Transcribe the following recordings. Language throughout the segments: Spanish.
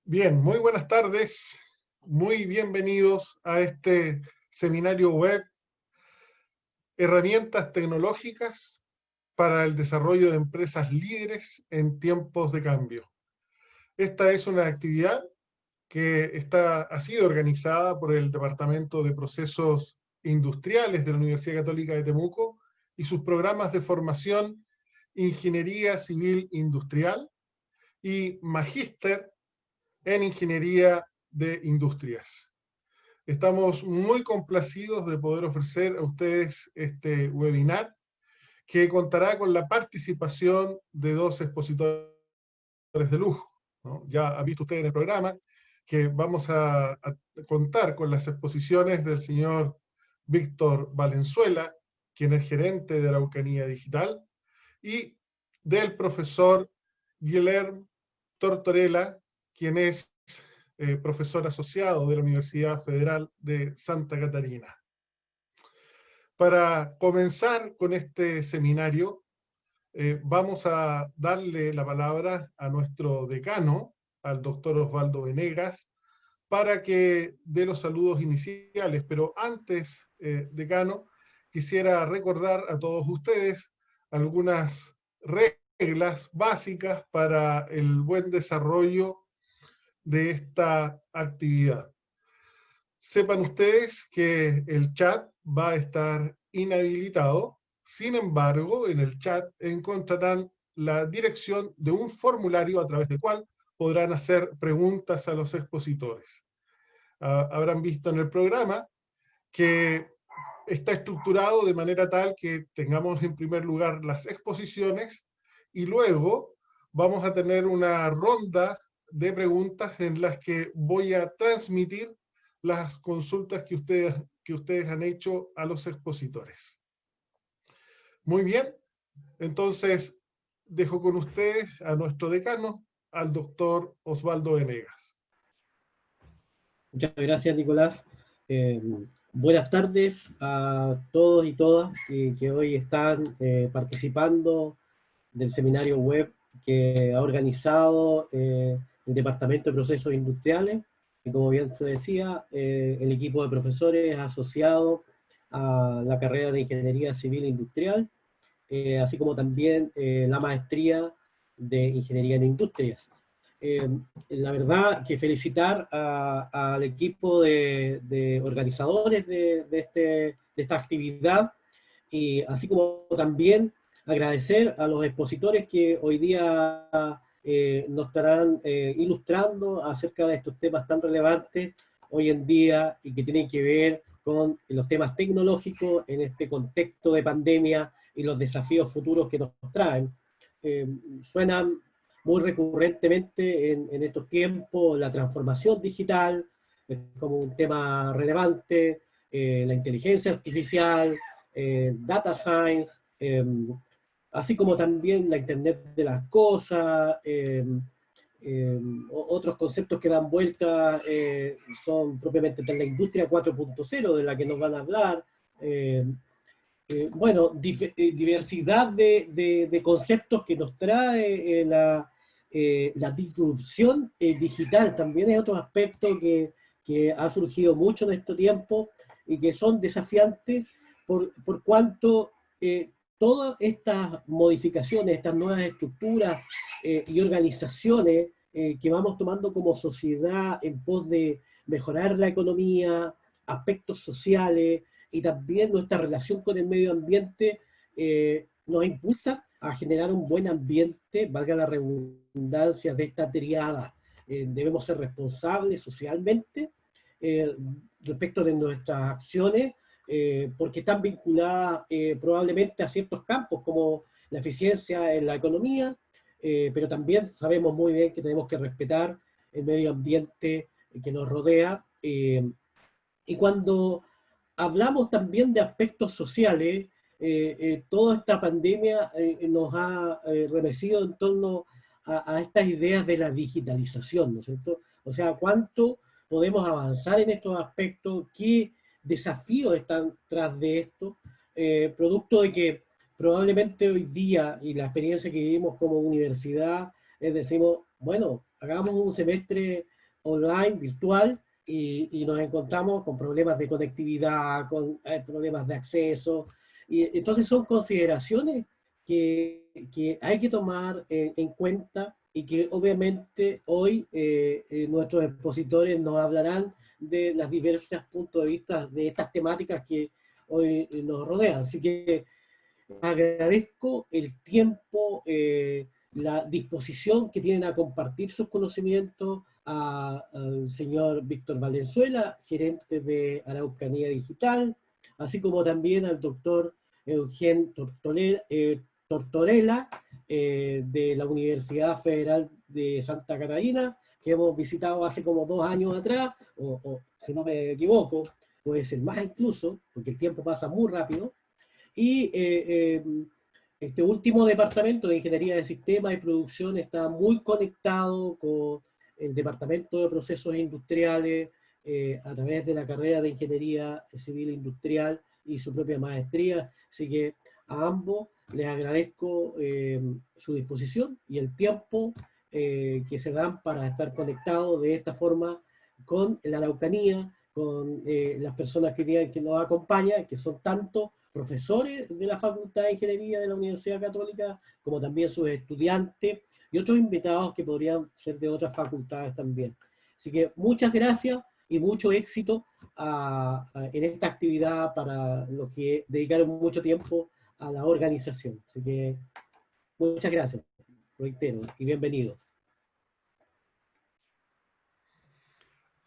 Bien, muy buenas tardes, muy bienvenidos a este seminario web, herramientas tecnológicas para el desarrollo de empresas líderes en tiempos de cambio. Esta es una actividad que ha sido organizada por el Departamento de Procesos Industriales de la Universidad Católica de Temuco y sus programas de formación Ingeniería Civil Industrial y Magíster en Ingeniería de Industrias. Estamos muy complacidos de poder ofrecer a ustedes este webinar que contará con la participación de dos expositores de lujo, ¿no? Ya ha visto usted en el programa que vamos a contar con las exposiciones del señor Víctor Valenzuela, quien es gerente de Araucanía Digital, y del profesor Guilherme Tortorella, quien es profesor asociado de la Universidad Federal de Santa Catarina. Para comenzar con este seminario, vamos a darle la palabra a nuestro decano, al doctor Osvaldo Venegas, para que dé los saludos iniciales. Pero antes, decano, quisiera recordar a todos ustedes algunas reglas básicas para el buen desarrollo de esta actividad. Sepan ustedes que el chat va a estar inhabilitado. Sin embargo, en el chat encontrarán la dirección de un formulario a través del cual podrán hacer preguntas a los expositores. Habrán visto en el programa que está estructurado de manera tal que tengamos en primer lugar las exposiciones y luego vamos a tener una ronda de preguntas en las que voy a transmitir las consultas que ustedes han hecho a los expositores. Muy bien, entonces dejo con ustedes a nuestro decano, al doctor Osvaldo Venegas. Muchas gracias, Nicolás. Buenas tardes a todos y todas que hoy están participando del seminario web que ha organizado el Departamento de Procesos Industriales, y como bien se decía, el equipo de profesores asociado a la carrera de Ingeniería Civil Industrial, así como también la maestría de Ingeniería en Industrias. La verdad que felicitar al equipo de organizadores de esta actividad, y así como también agradecer a los expositores que hoy día nos estarán ilustrando acerca de estos temas tan relevantes hoy en día y que tienen que ver con los temas tecnológicos en este contexto de pandemia y los desafíos futuros que nos traen. Suenan muy recurrentemente en estos tiempos la transformación digital como un tema relevante, la inteligencia artificial, data science, así como también la Internet de las cosas, otros conceptos que dan vuelta son propiamente de la industria 4.0 de la que nos van a hablar. Bueno, diversidad de conceptos que nos trae la disrupción digital. También es otro aspecto que ha surgido mucho en este tiempo y que son desafiantes por cuanto todas estas modificaciones, estas nuevas estructuras y organizaciones que vamos tomando como sociedad en pos de mejorar la economía, aspectos sociales, y también nuestra relación con el medio ambiente nos impulsa a generar un buen ambiente, valga la redundancia de esta triada. Debemos ser responsables socialmente respecto de nuestras acciones, porque están vinculadas probablemente a ciertos campos como la eficiencia en la economía, pero también sabemos muy bien que tenemos que respetar el medio ambiente que nos rodea, y cuando hablamos también de aspectos sociales, toda esta pandemia nos ha remecido en torno a estas ideas de la digitalización, ¿no es cierto? O sea, ¿cuánto podemos avanzar en estos aspectos? ¿Qué desafíos están tras de esto? Producto de que probablemente hoy día, y la experiencia que vivimos como universidad, es decimos, bueno, hagamos un semestre online, virtual, y nos encontramos con problemas de conectividad, con problemas de acceso, y entonces son consideraciones que hay que tomar en cuenta y que obviamente hoy nuestros expositores nos hablarán de las diversas puntos de vista de estas temáticas que hoy nos rodean. Así que agradezco el tiempo, la disposición que tienen a compartir sus conocimientos al señor Víctor Valenzuela, gerente de Araucanía Digital, así como también al doctor Eugen Tortorella, de la Universidad Federal de Santa Catarina, que hemos visitado hace como 2 años atrás, o si no me equivoco, puede ser más incluso, porque el tiempo pasa muy rápido, y este último departamento de Ingeniería de Sistemas y Producción está muy conectado con el Departamento de Procesos Industriales a través de la carrera de Ingeniería Civil Industrial y su propia maestría. Así que a ambos les agradezco su disposición y el tiempo que se dan para estar conectados de esta forma con la Araucanía, con las personas que nos acompañan, que son tanto profesores de la Facultad de Ingeniería de la Universidad Católica, como también sus estudiantes y otros invitados que podrían ser de otras facultades también. Así que muchas gracias y mucho éxito en esta actividad para los que dedicaron mucho tiempo a la organización. Así que muchas gracias, reitero, y bienvenidos.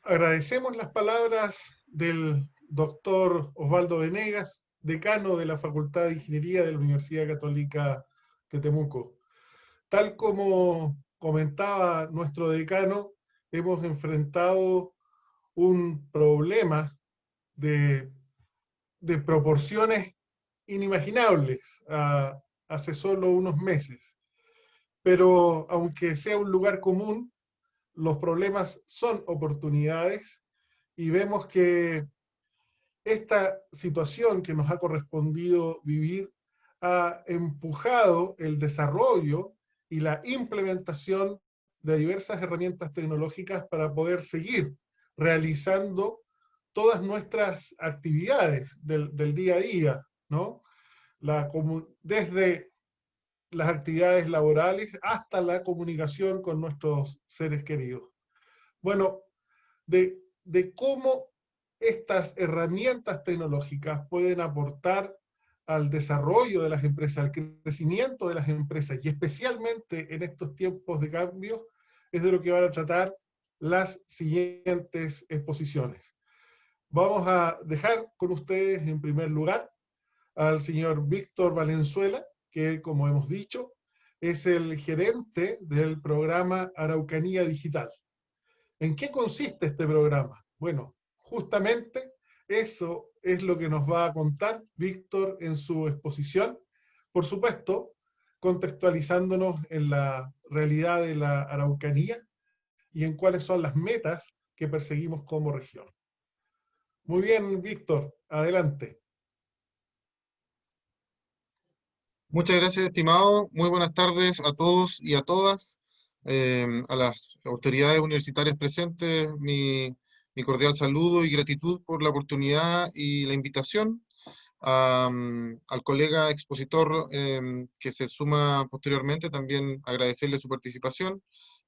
Agradecemos las palabras del doctor Osvaldo Venegas, decano de la Facultad de Ingeniería de la Universidad Católica de Temuco. Tal como comentaba nuestro decano, hemos enfrentado un problema de, de proporciones inimaginables hace solo unos meses. Pero aunque sea un lugar común, los problemas son oportunidades y vemos que esta situación que nos ha correspondido vivir ha empujado el desarrollo y la implementación de diversas herramientas tecnológicas para poder seguir realizando todas nuestras actividades del día a día, ¿no? Desde las actividades laborales hasta la comunicación con nuestros seres queridos. Bueno, de cómo estas herramientas tecnológicas pueden aportar al desarrollo de las empresas, al crecimiento de las empresas, y especialmente en estos tiempos de cambio, es de lo que van a tratar las siguientes exposiciones. Vamos a dejar con ustedes, en primer lugar, al señor Víctor Valenzuela, que, como hemos dicho, es el gerente del programa Araucanía Digital. ¿En qué consiste este programa? Bueno, justamente eso es lo que nos va a contar Víctor en su exposición, por supuesto, contextualizándonos en la realidad de la Araucanía y en cuáles son las metas que perseguimos como región. Muy bien, Víctor, adelante. Muchas gracias, estimado. Muy buenas tardes a todos y a todas. A las autoridades universitarias presentes, mi cordial saludo y gratitud por la oportunidad y la invitación. Al colega expositor que se suma posteriormente, también agradecerle su participación.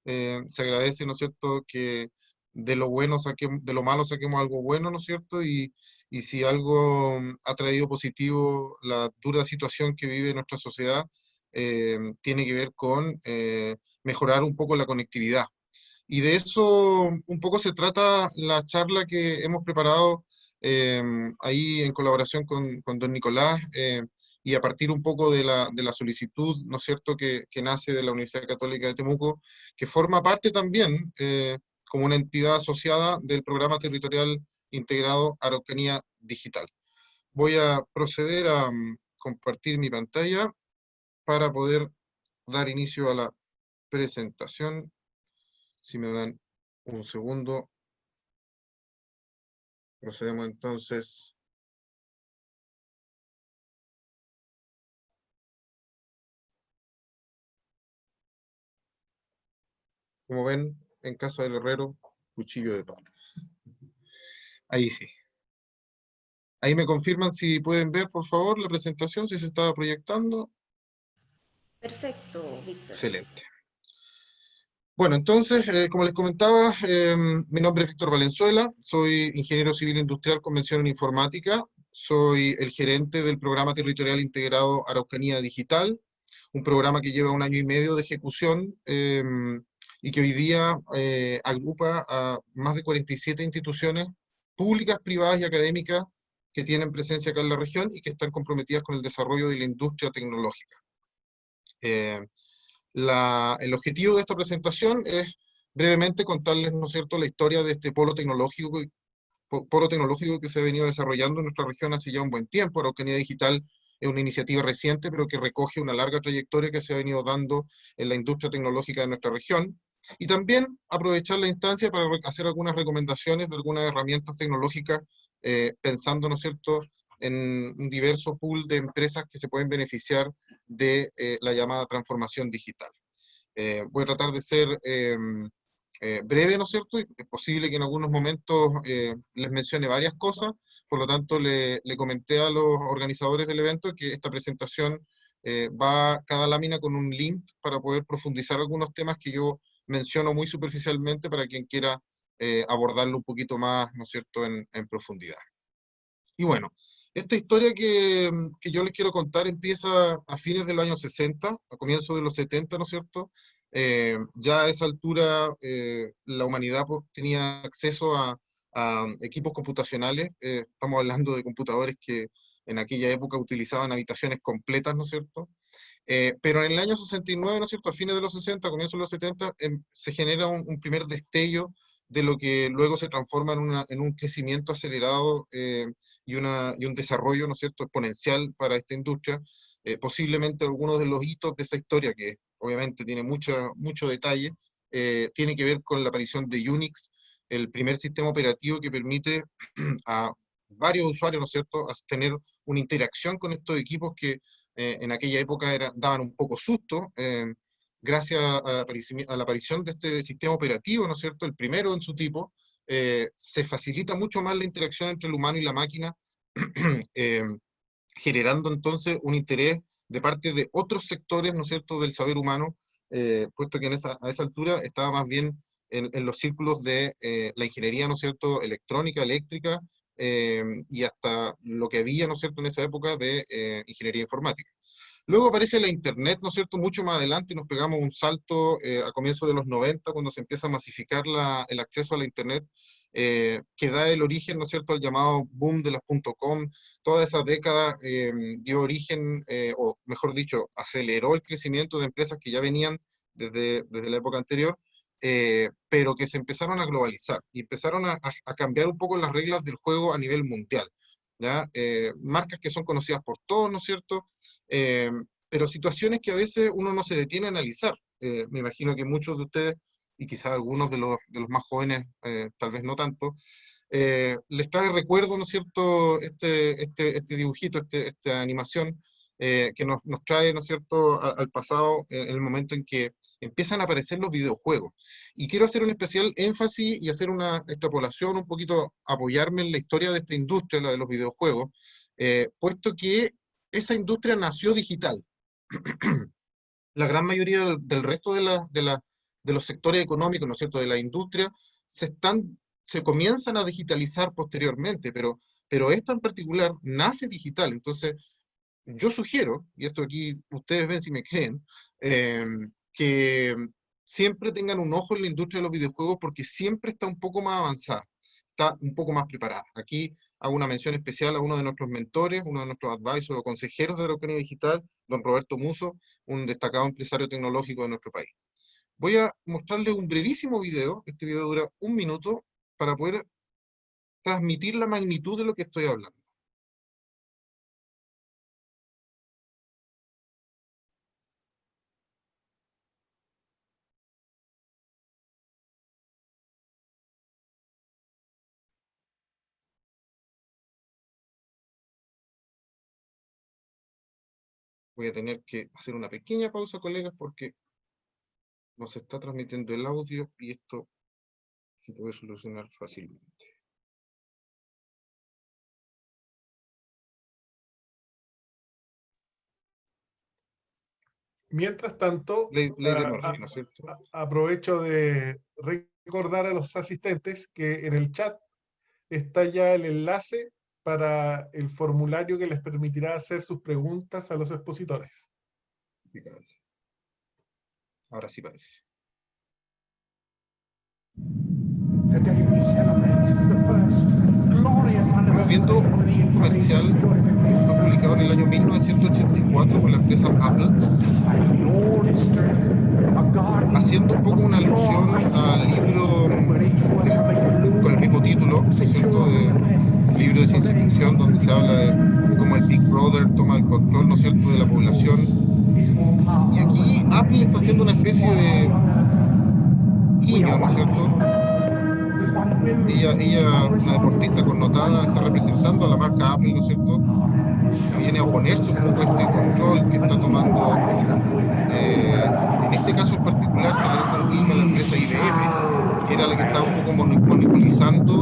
Se agradece, ¿no es cierto?, que de lo bueno saquemos, de lo malo saquemos algo bueno, ¿no es cierto? Y si algo ha traído positivo la dura situación que vive nuestra sociedad, tiene que ver con mejorar un poco la conectividad. Y de eso un poco se trata la charla que hemos preparado eh, ahí en colaboración con don Nicolás, y a partir un poco de la solicitud, ¿no es cierto?, que nace de la Universidad Católica de Temuco, que forma parte también como una entidad asociada del programa territorial integrado Araucanía Digital. Voy a proceder a compartir mi pantalla para poder dar inicio a la presentación. Si me dan un segundo, procedemos entonces. Como ven, en casa del herrero cuchillo de palo. Ahí sí. Ahí me confirman si pueden ver, por favor, la presentación, si se estaba proyectando. Perfecto, Víctor. Excelente. Bueno, entonces, como les comentaba, mi nombre es Víctor Valenzuela, soy ingeniero civil industrial con mención en informática, soy el gerente del programa territorial integrado Araucanía Digital, un programa que lleva 1 año y medio de ejecución y que hoy día agrupa a más de 47 instituciones públicas, privadas y académicas que tienen presencia acá en la región y que están comprometidas con el desarrollo de la industria tecnológica. El objetivo de esta presentación es brevemente contarles, ¿no es cierto?, la historia de este polo tecnológico que se ha venido desarrollando en nuestra región hace ya un buen tiempo. Araucanía Digital es una iniciativa reciente, pero que recoge una larga trayectoria que se ha venido dando en la industria tecnológica de nuestra región. Y también aprovechar la instancia para hacer algunas recomendaciones de algunas herramientas tecnológicas, pensando, ¿no es cierto?, en un diverso pool de empresas que se pueden beneficiar de la llamada transformación digital. Voy a tratar de ser breve, ¿no es cierto? Y es posible que en algunos momentos les mencione varias cosas, por lo tanto le comenté a los organizadores del evento que esta presentación va cada lámina con un link para poder profundizar algunos temas que yo menciono muy superficialmente para quien quiera abordarlo un poquito más, ¿no es cierto?, en profundidad. Y bueno, esta historia que yo les quiero contar empieza a fines de los años 60, a comienzos de los 70, ¿no es cierto? Ya a esa altura la humanidad pues, tenía acceso a equipos computacionales, estamos hablando de computadores que en aquella época utilizaban habitaciones completas, ¿no es cierto? Pero en el año 69, ¿no es cierto?, a fines de los 60, comienzos de los 70, se genera un primer destello de lo que luego se transforma en un crecimiento acelerado y un desarrollo, ¿no es cierto?, exponencial para esta industria. Posiblemente algunos de los hitos de esa historia, que obviamente tiene mucho detalle, tiene que ver con la aparición de Unix, el primer sistema operativo que permite a varios usuarios, ¿no es cierto?, a tener una interacción con estos equipos que en aquella época daban un poco susto, gracias a la aparición de este sistema operativo, ¿no es cierto?, el primero en su tipo, se facilita mucho más la interacción entre el humano y la máquina, eh, generando entonces un interés de parte de otros sectores, ¿no es cierto?, del saber humano, puesto que a esa altura estaba más bien en los círculos de la ingeniería, ¿no es cierto?, electrónica, eléctrica, y hasta lo que había, ¿no es cierto?, en esa época de ingeniería informática. Luego aparece la Internet, ¿no es cierto?, mucho más adelante, y nos pegamos un salto a comienzos de los 90, cuando se empieza a masificar el acceso a la Internet, que da el origen, ¿no es cierto?, al llamado boom de las .com. Toda esa década dio origen, o mejor dicho, aceleró el crecimiento de empresas que ya venían desde la época anterior, pero que se empezaron a globalizar y empezaron a cambiar un poco las reglas del juego a nivel mundial, ¿ya? Marcas que son conocidas por todos, ¿no es cierto? Eh, pero situaciones que a veces uno no se detiene a analizar. Me imagino que muchos de ustedes, y quizás algunos de los más jóvenes, tal vez no tanto, les trae recuerdo, ¿no es cierto?, este dibujito, esta animación, que nos trae, ¿no es cierto?, al pasado, en el momento en que empiezan a aparecer los videojuegos. Y quiero hacer un especial énfasis y hacer una extrapolación, un poquito apoyarme en la historia de esta industria, la de los videojuegos, puesto que esa industria nació digital. La gran mayoría del resto de los sectores económicos, ¿no es cierto?, de la industria, se comienzan a digitalizar posteriormente, pero esta en particular nace digital. Entonces, yo sugiero, y esto aquí ustedes ven si me creen, eh, que siempre tengan un ojo en la industria de los videojuegos porque siempre está un poco más avanzada, está un poco más preparada. Aquí hago una mención especial a uno de nuestros mentores, uno de nuestros advisors o consejeros de Araucanía Digital, don Roberto Muso, un destacado empresario tecnológico de nuestro país. Voy a mostrarles un brevísimo video, este video dura 1 minuto, para poder transmitir la magnitud de lo que estoy hablando. Voy a tener que hacer una pequeña pausa, colegas, porque nos está transmitiendo el audio y esto se puede solucionar fácilmente. Mientras tanto, Ley de Murphy, ¿no es cierto? aprovecho de recordar a los asistentes que en el chat está ya el enlace para el formulario que les permitirá hacer sus preguntas a los expositores. Impecable. Ahora sí parece. Estamos viendo un comercial que fue publicado en el año 1984 por la empresa Apple, haciendo un poco una alusión al libro con el mismo título, ¿no es cierto?, de libro de ciencia ficción, donde se habla de cómo el Big Brother toma el control, ¿no es cierto?, de la población. Y aquí Apple está haciendo una especie de guiño, ¿no es cierto? Ella, una deportista connotada, está representando a la marca Apple, ¿no es cierto?, que viene a oponerse un poco a este control que está tomando, en este caso en particular se le hace un guiño a la empresa IBM, que era la que estaba un poco monopolizando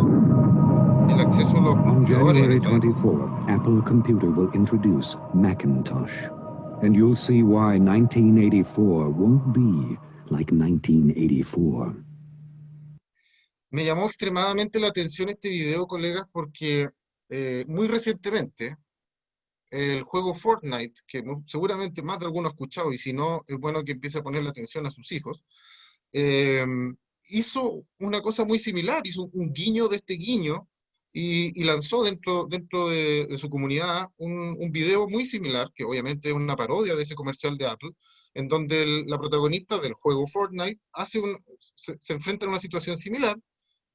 el acceso a los On computadores en January esa época. 24th, Apple Computer will introduce Macintosh. And you'll see why 1984 won't be like 1984. Me llamó extremadamente la atención este video, colegas, porque muy recientemente el juego Fortnite, que seguramente más de alguno ha escuchado, y si no, es bueno que empiece a ponerle atención a sus hijos, eh, hizo una cosa muy similar, hizo un guiño de este guiño y lanzó dentro de su comunidad un video muy similar, que obviamente es una parodia de ese comercial de Apple, en donde la protagonista del juego Fortnite se enfrenta a una situación similar.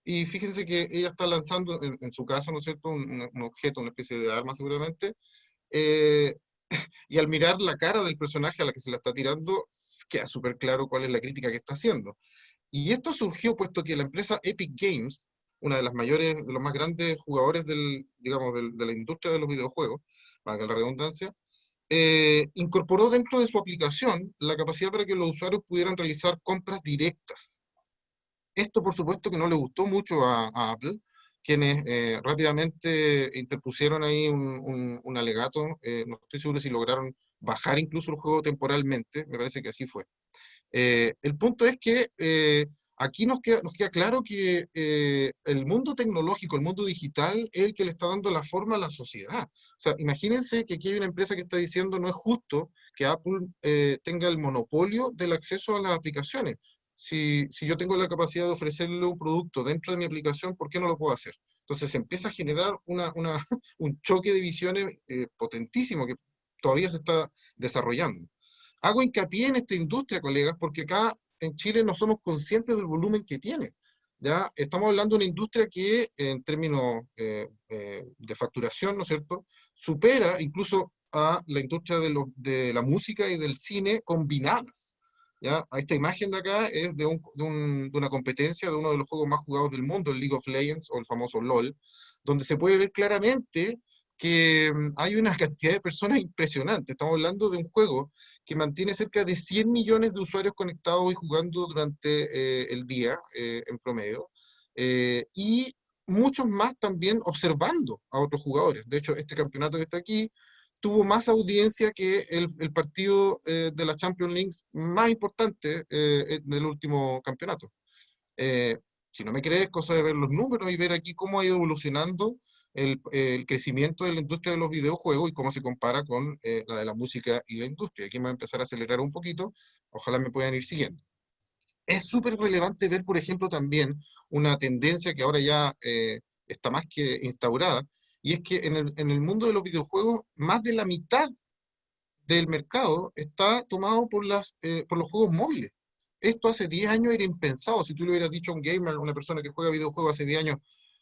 Y fíjense que ella está lanzando en su casa, ¿no es cierto?, un objeto, una especie de arma seguramente, eh, y al mirar la cara del personaje a la que se la está tirando, queda súper claro cuál es la crítica que está haciendo. Y esto surgió puesto que la empresa Epic Games, una de las mayores, de los más grandes jugadores de la industria de los videojuegos, valga la redundancia, incorporó dentro de su aplicación la capacidad para que los usuarios pudieran realizar compras directas. Esto, por supuesto, que no le gustó mucho a Apple, quienes rápidamente interpusieron ahí un alegato. No estoy seguro si lograron bajar incluso el juego temporalmente, me parece que así fue. El punto es que aquí nos queda claro que el mundo tecnológico, el mundo digital, es el que le está dando la forma a la sociedad. O sea, imagínense que aquí hay una empresa que está diciendo no es justo que Apple tenga el monopolio del acceso a las aplicaciones. Si yo tengo la capacidad de ofrecerle un producto dentro de mi aplicación, ¿por qué no lo puedo hacer? Entonces se empieza a generar un choque de visiones potentísimo que todavía se está desarrollando. Hago hincapié en esta industria, colegas, porque acá en Chile no somos conscientes del volumen que tiene. ¿Ya? Estamos hablando de una industria que, en términos de facturación, ¿no es cierto?, supera incluso a la industria de la música y del cine combinadas. ¿Ya? Esta imagen de acá es de una competencia de uno de los juegos más jugados del mundo, el League of Legends, o el famoso LOL, donde se puede ver claramente que hay una cantidad de personas impresionante. Estamos hablando de un juego que mantiene cerca de 100 millones de usuarios conectados y jugando durante el día, en promedio, y muchos más también observando a otros jugadores. De hecho, este campeonato que está aquí tuvo más audiencia que el partido de la Champions League más importante del último campeonato. Si no me crees, es cosa de ver los números y ver aquí cómo ha ido evolucionando el crecimiento de la industria de los videojuegos y cómo se compara con la de la música y la industria. Aquí me va a empezar a acelerar un poquito, ojalá me puedan ir siguiendo. Es súper relevante ver, por ejemplo, también una tendencia que ahora ya está más que instaurada, y es que en el mundo de los videojuegos, más de la mitad del mercado está tomado por los juegos móviles. Esto hace 10 años era impensado. Si tú le hubieras dicho a un gamer, a una persona que juega videojuegos hace 10 años,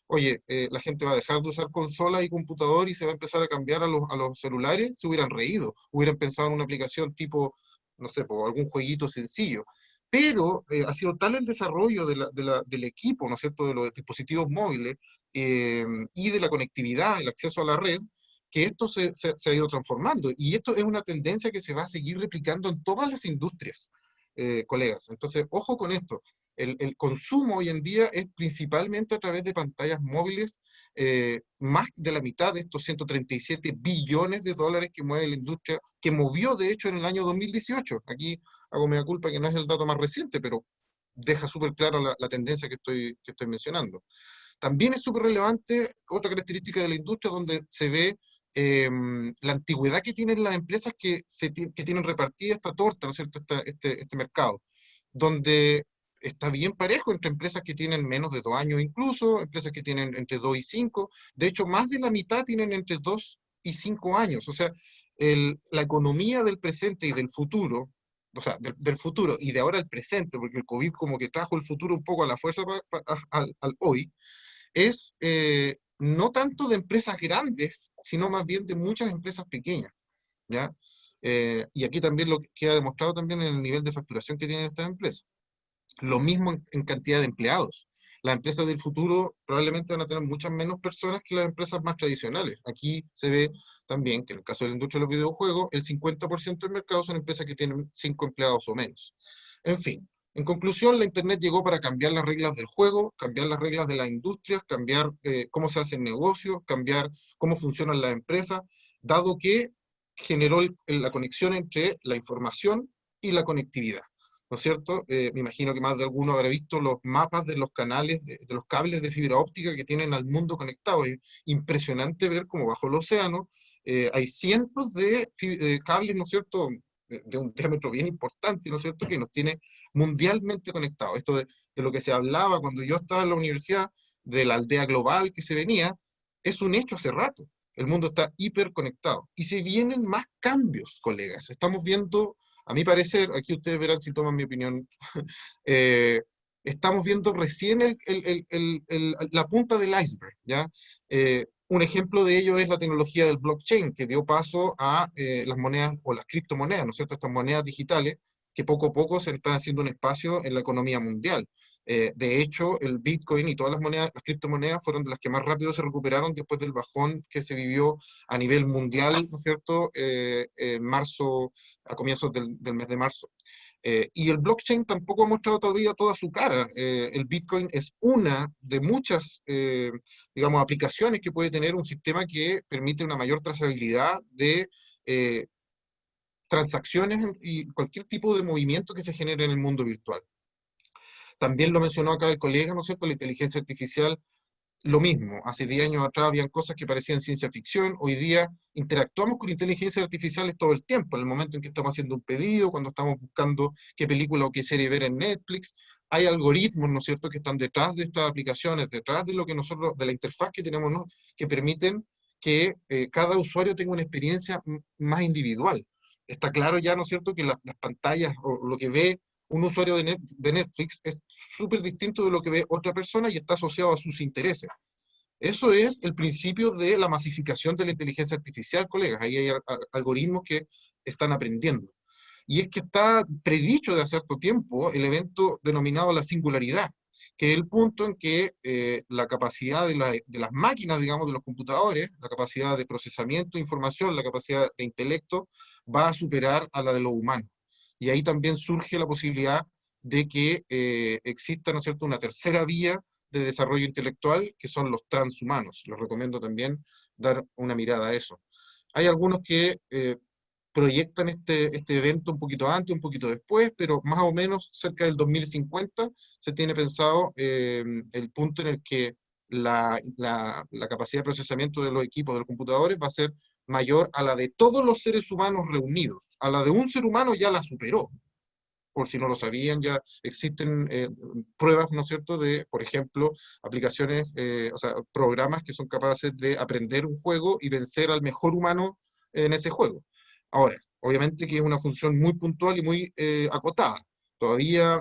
oye, la gente va a dejar de usar consola y computador y se va a empezar a cambiar a los celulares, se hubieran reído, hubieran pensado en una aplicación tipo, no sé, por algún jueguito sencillo. Pero ha sido tal el desarrollo del equipo, ¿no es cierto?, de los dispositivos móviles y de la conectividad, el acceso a la red, que esto se ha ido transformando. Y esto es una tendencia que se va a seguir replicando en todas las industrias, colegas. Entonces, ojo con esto. el consumo hoy en día es principalmente a través de pantallas móviles. Más de la mitad de estos 137 billones de dólares que mueve la industria, que movió de hecho en el año 2018. Aquí hago mea culpa que no es el dato más reciente, pero deja súper clara la tendencia que estoy mencionando. También es súper relevante otra característica de la industria donde se ve la antigüedad que tienen las empresas que tienen repartida esta torta, ¿no es cierto?, este mercado, donde está bien parejo entre empresas que tienen menos de 2 años incluso, empresas que tienen entre 2 y 5, de hecho más de la mitad tienen entre 2 y 5 años, o sea, la economía del presente y del futuro, o sea, del futuro y de ahora el presente, porque el COVID como que trajo el futuro un poco a la fuerza al hoy, es no tanto de empresas grandes, sino más bien de muchas empresas pequeñas, ¿ya? Y aquí también lo que queda demostrado también en el nivel de facturación que tienen estas empresas. Lo mismo en cantidad de empleados. Las empresas del futuro probablemente van a tener muchas menos personas que las empresas más tradicionales. Aquí se ve también que en el caso de la industria de los videojuegos, el 50% del mercado son empresas que tienen 5 empleados o menos. En fin, en conclusión, la Internet llegó para cambiar las reglas del juego, cambiar las reglas de las industrias, cambiar cómo se hacen negocios, cambiar cómo funcionan las empresas, dado que generó la conexión entre la información y la conectividad. ¿No es cierto? Me imagino que más de alguno habrá visto los mapas de los canales, de los cables de fibra óptica que tienen al mundo conectado. Es impresionante ver cómo bajo el océano hay cientos de cables, ¿no es cierto?, de un diámetro bien importante, ¿no es cierto?, que nos tiene mundialmente conectados. Esto de lo que se hablaba cuando yo estaba en la universidad, de la aldea global que se venía, es un hecho hace rato. El mundo está hiperconectado. Y se vienen más cambios, colegas. Estamos viendo, a mi parecer, aquí ustedes verán si toman mi opinión, estamos viendo recién la punta del iceberg, ¿ya? Un ejemplo de ello es la tecnología del blockchain, que dio paso a las monedas o las criptomonedas, ¿no es cierto? Estas monedas digitales que poco a poco se están haciendo un espacio en la economía mundial. De hecho, el Bitcoin y todas las monedas, las criptomonedas fueron de las que más rápido se recuperaron después del bajón que se vivió a nivel mundial, ¿no es cierto?, en marzo, a comienzos del mes de marzo. Y el blockchain tampoco ha mostrado todavía toda su cara. El Bitcoin es una de muchas, digamos, aplicaciones que puede tener un sistema que permite una mayor trazabilidad de transacciones y cualquier tipo de movimiento que se genere en el mundo virtual. También lo mencionó acá el colega, ¿no es cierto?, la inteligencia artificial. Lo mismo, hace 10 años atrás habían cosas que parecían ciencia ficción, hoy día interactuamos con inteligencias artificiales todo el tiempo, en el momento en que estamos haciendo un pedido, cuando estamos buscando qué película o qué serie ver en Netflix, hay algoritmos, ¿no es cierto?, que están detrás de estas aplicaciones, detrás de lo que nosotros, de la interfaz que tenemos, ¿no?, que permiten que cada usuario tenga una experiencia más individual. Está claro ya, ¿no es cierto?, que las pantallas o lo que ve un usuario de Netflix es súper distinto de lo que ve otra persona y está asociado a sus intereses. Eso es el principio de la masificación de la inteligencia artificial, colegas. Ahí hay algoritmos que están aprendiendo. Y es que está predicho de hace cierto tiempo el evento denominado la singularidad, que es el punto en que la capacidad de las máquinas, digamos, de los computadores, la capacidad de procesamiento de información, la capacidad de intelecto, va a superar a la de los humanos. Y ahí también surge la posibilidad de que exista, ¿no es cierto?, una tercera vía de desarrollo intelectual, que son los transhumanos. Les recomiendo también dar una mirada a eso. Hay algunos que proyectan este evento un poquito antes, un poquito después, pero más o menos cerca del 2050 se tiene pensado el punto en el que la capacidad de procesamiento de los equipos de los computadores va a ser mayor a la de todos los seres humanos reunidos. A la de un ser humano ya la superó. Por si no lo sabían, ya existen pruebas, ¿no es cierto?, de, por ejemplo, aplicaciones, o sea, programas que son capaces de aprender un juego y vencer al mejor humano en ese juego. Ahora, obviamente que es una función muy puntual y muy acotada. Todavía,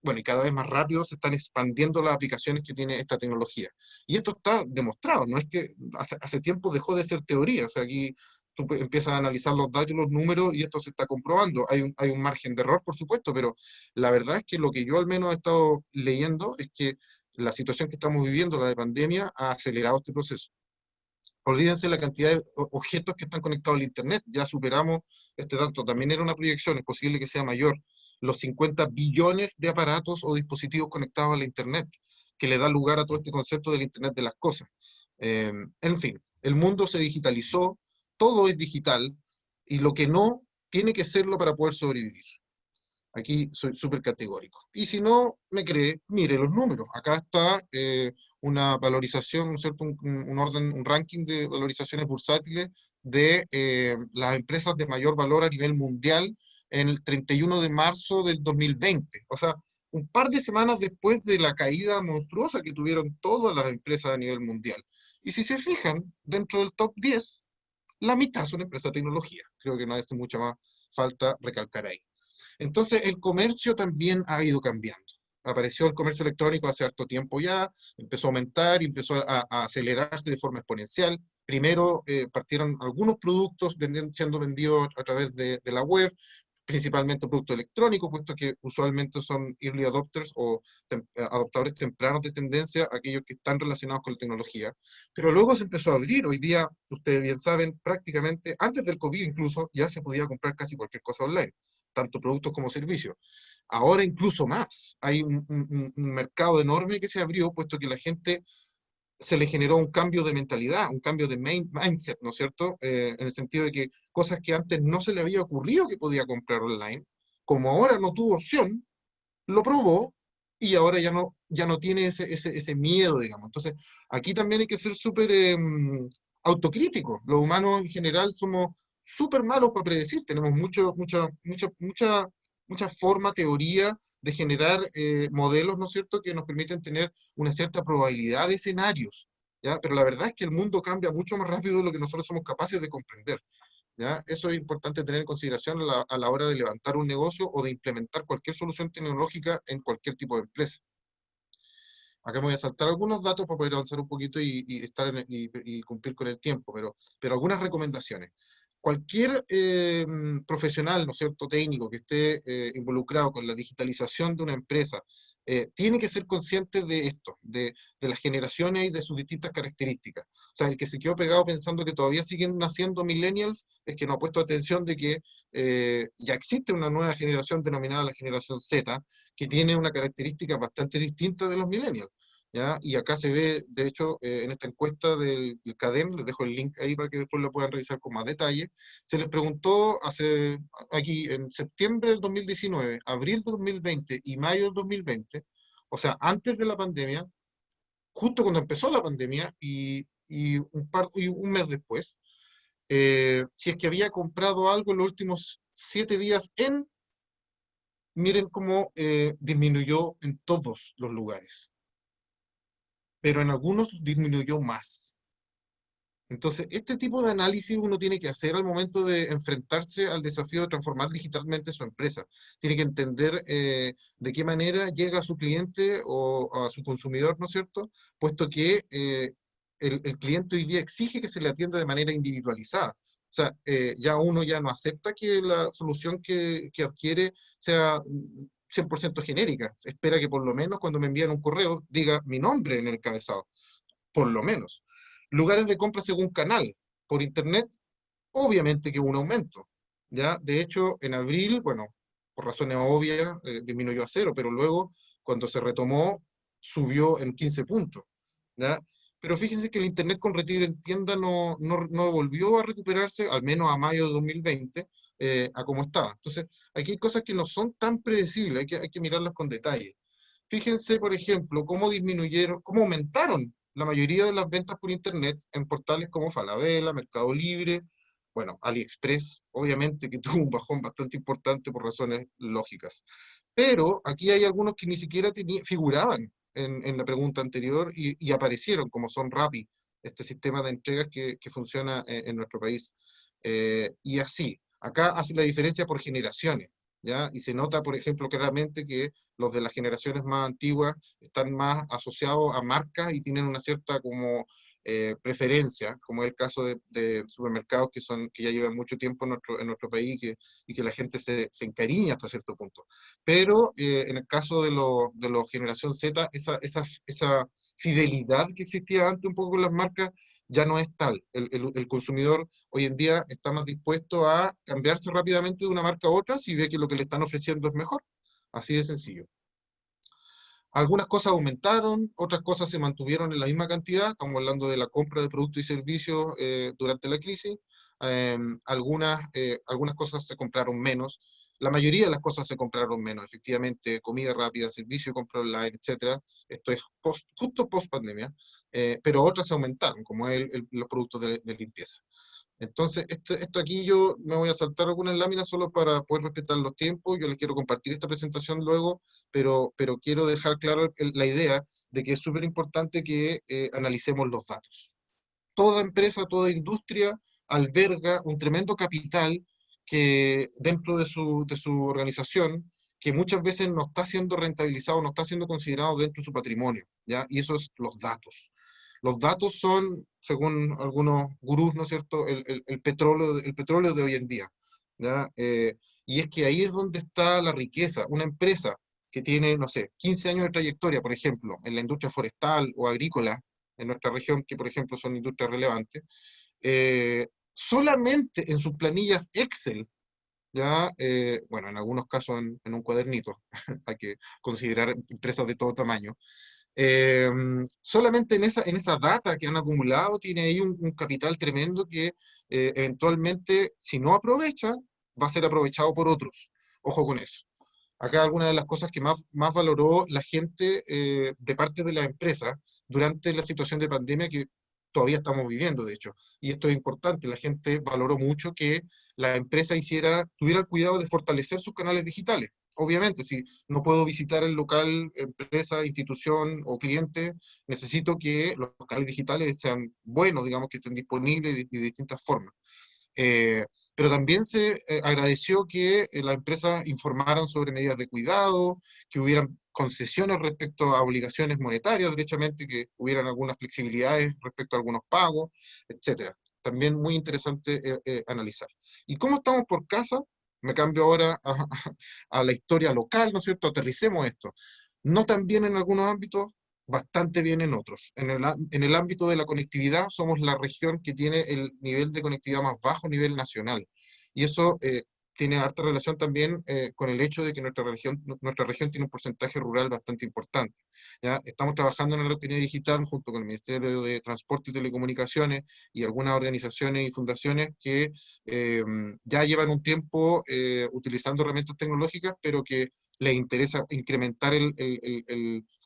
bueno, y cada vez más rápido se están expandiendo las aplicaciones que tiene esta tecnología. Y esto está demostrado, no es que hace tiempo dejó de ser teoría, o sea, aquí tú empiezas a analizar los datos y los números y esto se está comprobando. Hay un margen de error, por supuesto, pero la verdad es que lo que yo al menos he estado leyendo es que la situación que estamos viviendo, la de pandemia, ha acelerado este proceso. Olvídense la cantidad de objetos que están conectados al Internet, ya superamos este dato, también era una proyección, es posible que sea mayor. los 50 billones de aparatos o dispositivos conectados a la Internet, que le da lugar a todo este concepto del Internet de las cosas. En fin, el mundo se digitalizó, todo es digital, y lo que no, tiene que serlo para poder sobrevivir. Aquí soy súper categórico. Y si no me cree, mire los números. Acá está una valorización, ¿cierto? Un orden, un ranking de valorizaciones bursátiles de las empresas de mayor valor a nivel mundial en el 31 de marzo del 2020. O sea, un par de semanas después de la caída monstruosa que tuvieron todas las empresas a nivel mundial. Y si se fijan, dentro del top 10, la mitad son empresas de tecnología. Creo que no hace mucha más falta recalcar ahí. Entonces, el comercio también ha ido cambiando. Apareció el comercio electrónico hace harto tiempo ya, empezó a aumentar y empezó a acelerarse de forma exponencial. Primero partieron algunos productos siendo vendidos a través de la web, principalmente productos electrónicos, puesto que usualmente son early adopters o adoptadores tempranos de tendencia, aquellos que están relacionados con la tecnología. Pero luego se empezó a abrir. Hoy día, ustedes bien saben, prácticamente antes del COVID incluso, ya se podía comprar casi cualquier cosa online, tanto productos como servicios. Ahora incluso más. Hay un mercado enorme que se abrió, puesto que la gente se le generó un cambio de mentalidad, un cambio de mindset, ¿no es cierto? En el sentido de que cosas que antes no se le había ocurrido que podía comprar online, como ahora no tuvo opción, lo probó y ahora ya no tiene ese miedo, digamos. Entonces, aquí también hay que ser súper autocríticos. Los humanos en general somos súper malos para predecir. Tenemos mucha forma, teoría de generar modelos, ¿no es cierto?, que nos permiten tener una cierta probabilidad de escenarios, ¿ya? Pero la verdad es que el mundo cambia mucho más rápido de lo que nosotros somos capaces de comprender, ¿ya? Eso es importante tener en consideración a la hora de levantar un negocio o de implementar cualquier solución tecnológica en cualquier tipo de empresa. Acá me voy a saltar algunos datos para poder avanzar un poquito y cumplir con el tiempo, pero algunas recomendaciones. Cualquier profesional, ¿no es cierto?, técnico que esté involucrado con la digitalización de una empresa, tiene que ser consciente de esto, de las generaciones y de sus distintas características. O sea, el que se quedó pegado pensando que todavía siguen naciendo millennials, es que no ha puesto atención de que ya existe una nueva generación denominada la generación Z, que tiene una característica bastante distinta de los millennials, ¿ya? Y acá se ve, de hecho, en esta encuesta del CADEM, les dejo el link ahí para que después lo puedan revisar con más detalle, se les preguntó aquí en septiembre del 2019, abril del 2020 y mayo del 2020, o sea, antes de la pandemia, justo cuando empezó la pandemia y un mes después, si es que había comprado algo en los últimos 7 días miren cómo disminuyó en todos los lugares, pero en algunos disminuyó más. Entonces, este tipo de análisis uno tiene que hacer al momento de enfrentarse al desafío de transformar digitalmente su empresa. Tiene que entender de qué manera llega a su cliente o a su consumidor, ¿no es cierto? Puesto que el cliente hoy día exige que se le atienda de manera individualizada. O sea, ya uno ya no acepta que la solución que adquiere sea 100% genérica. Se espera que por lo menos cuando me envían un correo diga mi nombre en el encabezado, por lo menos. Lugares de compra según canal, por internet, obviamente que hubo un aumento, ¿ya? De hecho, en abril, bueno, por razones obvias, disminuyó a 0, pero luego, cuando se retomó, subió en 15 puntos, ¿ya? Pero fíjense que el internet con retiro en tienda no volvió a recuperarse, al menos a mayo de 2020, a como estaba. Entonces, aquí hay cosas que no son tan predecibles, hay que mirarlas con detalle. Fíjense, por ejemplo, cómo aumentaron la mayoría de las ventas por internet en portales como Falabella, Mercado Libre, bueno, AliExpress, obviamente que tuvo un bajón bastante importante por razones lógicas. Pero aquí hay algunos que ni siquiera figuraban en la pregunta anterior y aparecieron, como son Rappi, este sistema de entregas que funciona en nuestro país. Y así, acá hace la diferencia por generaciones, ¿ya? Y se nota, por ejemplo, claramente que los de las generaciones más antiguas están más asociados a marcas y tienen una cierta como preferencia, como es el caso de supermercados que ya llevan mucho tiempo en nuestro país y que la gente se encariña hasta cierto punto. Pero en el caso de los generación Z, esa fidelidad que existía antes un poco con las marcas ya no es tal. El consumidor hoy en día está más dispuesto a cambiarse rápidamente de una marca a otra si ve que lo que le están ofreciendo es mejor. Así de sencillo. Algunas cosas aumentaron, otras cosas se mantuvieron en la misma cantidad. Estamos hablando de la compra de productos y servicios durante la crisis. Algunas cosas se compraron menos. La mayoría de las cosas se compraron menos, efectivamente, comida rápida, servicio, compra online, etcétera. Esto es justo post pandemia, pero otras se aumentaron, como los productos de limpieza. Entonces, esto aquí yo me voy a saltar algunas láminas solo para poder respetar los tiempos. Yo les quiero compartir esta presentación luego, pero quiero dejar claro la idea de que es súper importante que analicemos los datos. Toda empresa, toda industria alberga un tremendo capital que dentro de su organización, que muchas veces no está siendo rentabilizado, no está siendo considerado dentro de su patrimonio, ¿ya? Y eso es los datos. Los datos son, según algunos gurús, ¿no es cierto?, el petróleo de hoy en día, ¿ya? Y es que ahí es donde está la riqueza. Una empresa que tiene, no sé, 15 años de trayectoria, por ejemplo, en la industria forestal o agrícola, en nuestra región, que por ejemplo son industrias relevantes, solamente en sus planillas Excel, ya, bueno, en algunos casos en un cuadernito, hay que considerar empresas de todo tamaño, solamente en esa data que han acumulado tiene ahí un capital tremendo que eventualmente, si no aprovecha, va a ser aprovechado por otros. Ojo con eso. Acá algunas de las cosas que más valoró la gente de parte de la empresa durante la situación de pandemia que todavía estamos viviendo, de hecho. Y esto es importante, la gente valoró mucho que la empresa tuviera el cuidado de fortalecer sus canales digitales. Obviamente, si no puedo visitar el local, empresa, institución o cliente, necesito que los canales digitales sean buenos, digamos, que estén disponibles de distintas formas. Eh, pero también se agradeció que las empresas informaran sobre medidas de cuidado, que hubieran concesiones respecto a obligaciones monetarias, derechamente, que hubieran algunas flexibilidades respecto a algunos pagos, etcétera. También muy interesante analizar. ¿Y cómo estamos por casa? Me cambio ahora a la historia local, ¿no es cierto? Aterricemos esto. No tan bien en algunos ámbitos, bastante bien en otros. En el ámbito de la conectividad, somos la región que tiene el nivel de conectividad más bajo a nivel nacional. Y eso tiene harta relación también con el hecho de que nuestra región tiene un porcentaje rural bastante importante. ¿Ya? Estamos trabajando en la Araucanía Digital junto con el Ministerio de Transporte y Telecomunicaciones y algunas organizaciones y fundaciones que ya llevan un tiempo utilizando herramientas tecnológicas, pero que les interesa incrementar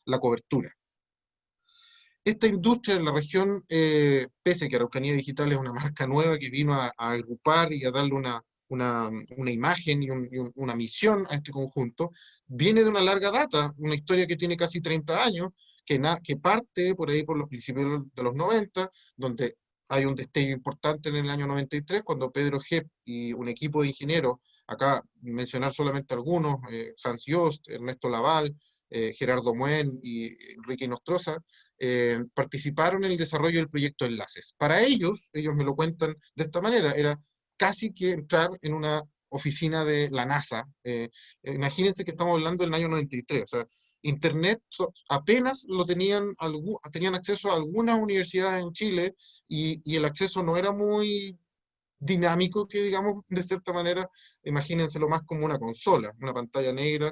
la cobertura. Esta industria en la región, pese a que Araucanía Digital es una marca nueva que vino a agrupar y a darle una imagen y una misión a este conjunto, viene de una larga data, una historia que tiene casi 30 años, que parte por ahí por los principios de los 90, donde hay un destello importante en el año 93, cuando Pedro Hepp y un equipo de ingenieros, acá mencionar solamente algunos, Hans Jost, Ernesto Laval, Gerardo Muen y Enrique Nostroza, participaron en el desarrollo del proyecto Enlaces. Para ellos me lo cuentan de esta manera, era casi que entrar en una oficina de la NASA. Imagínense que estamos hablando del año 93, o sea, Internet apenas tenían acceso a algunas universidades en Chile y el acceso no era muy dinámico, que digamos, de cierta manera, imagínenselo más como una consola, una pantalla negra,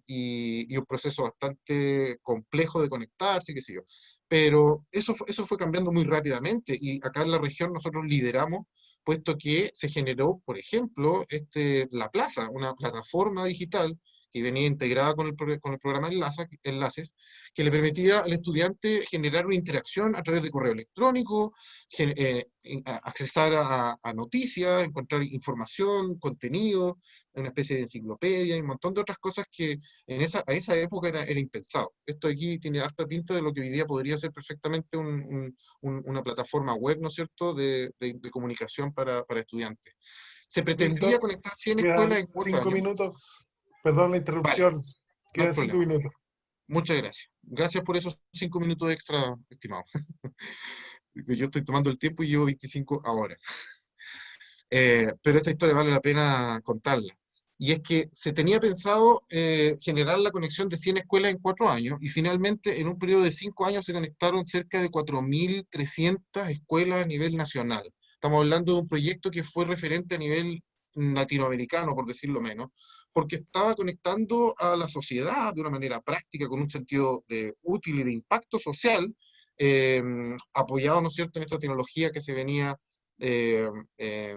y un proceso bastante complejo de conectarse, qué sé yo. Pero eso fue cambiando muy rápidamente y acá en la región nosotros lideramos, puesto que se generó, por ejemplo, La Plaza, una plataforma digital que venía integrada con el programa Enlaces, que le permitía al estudiante generar una interacción a través de correo electrónico, accesar a noticias, encontrar información, contenido, una especie de enciclopedia y un montón de otras cosas que a esa época era impensado. Esto aquí tiene harta pinta de lo que hoy día podría ser perfectamente una plataforma web, ¿no es cierto?, de comunicación para estudiantes. Se pretendía Víctor, conectar 100 escuelas quedan en 4 5 años. minutos. Perdón la Vale, interrupción. no hay Quedan 5 problema. minutos. Muchas gracias. Gracias por esos 5 minutos extra, estimado. Yo estoy tomando el tiempo y llevo 25 ahora. Pero esta historia vale la pena contarla. y es que se tenía pensado generar la conexión de 100 escuelas en 4 años, y finalmente en un periodo de 5 años se conectaron cerca de 4.300 escuelas a nivel nacional. Estamos hablando de un proyecto que fue referente a nivel latinoamericano, por decirlo menos, porque estaba conectando a la sociedad de una manera práctica, con un sentido de útil y de impacto social, apoyado, ¿no es cierto?, en esta tecnología que se venía eh, eh,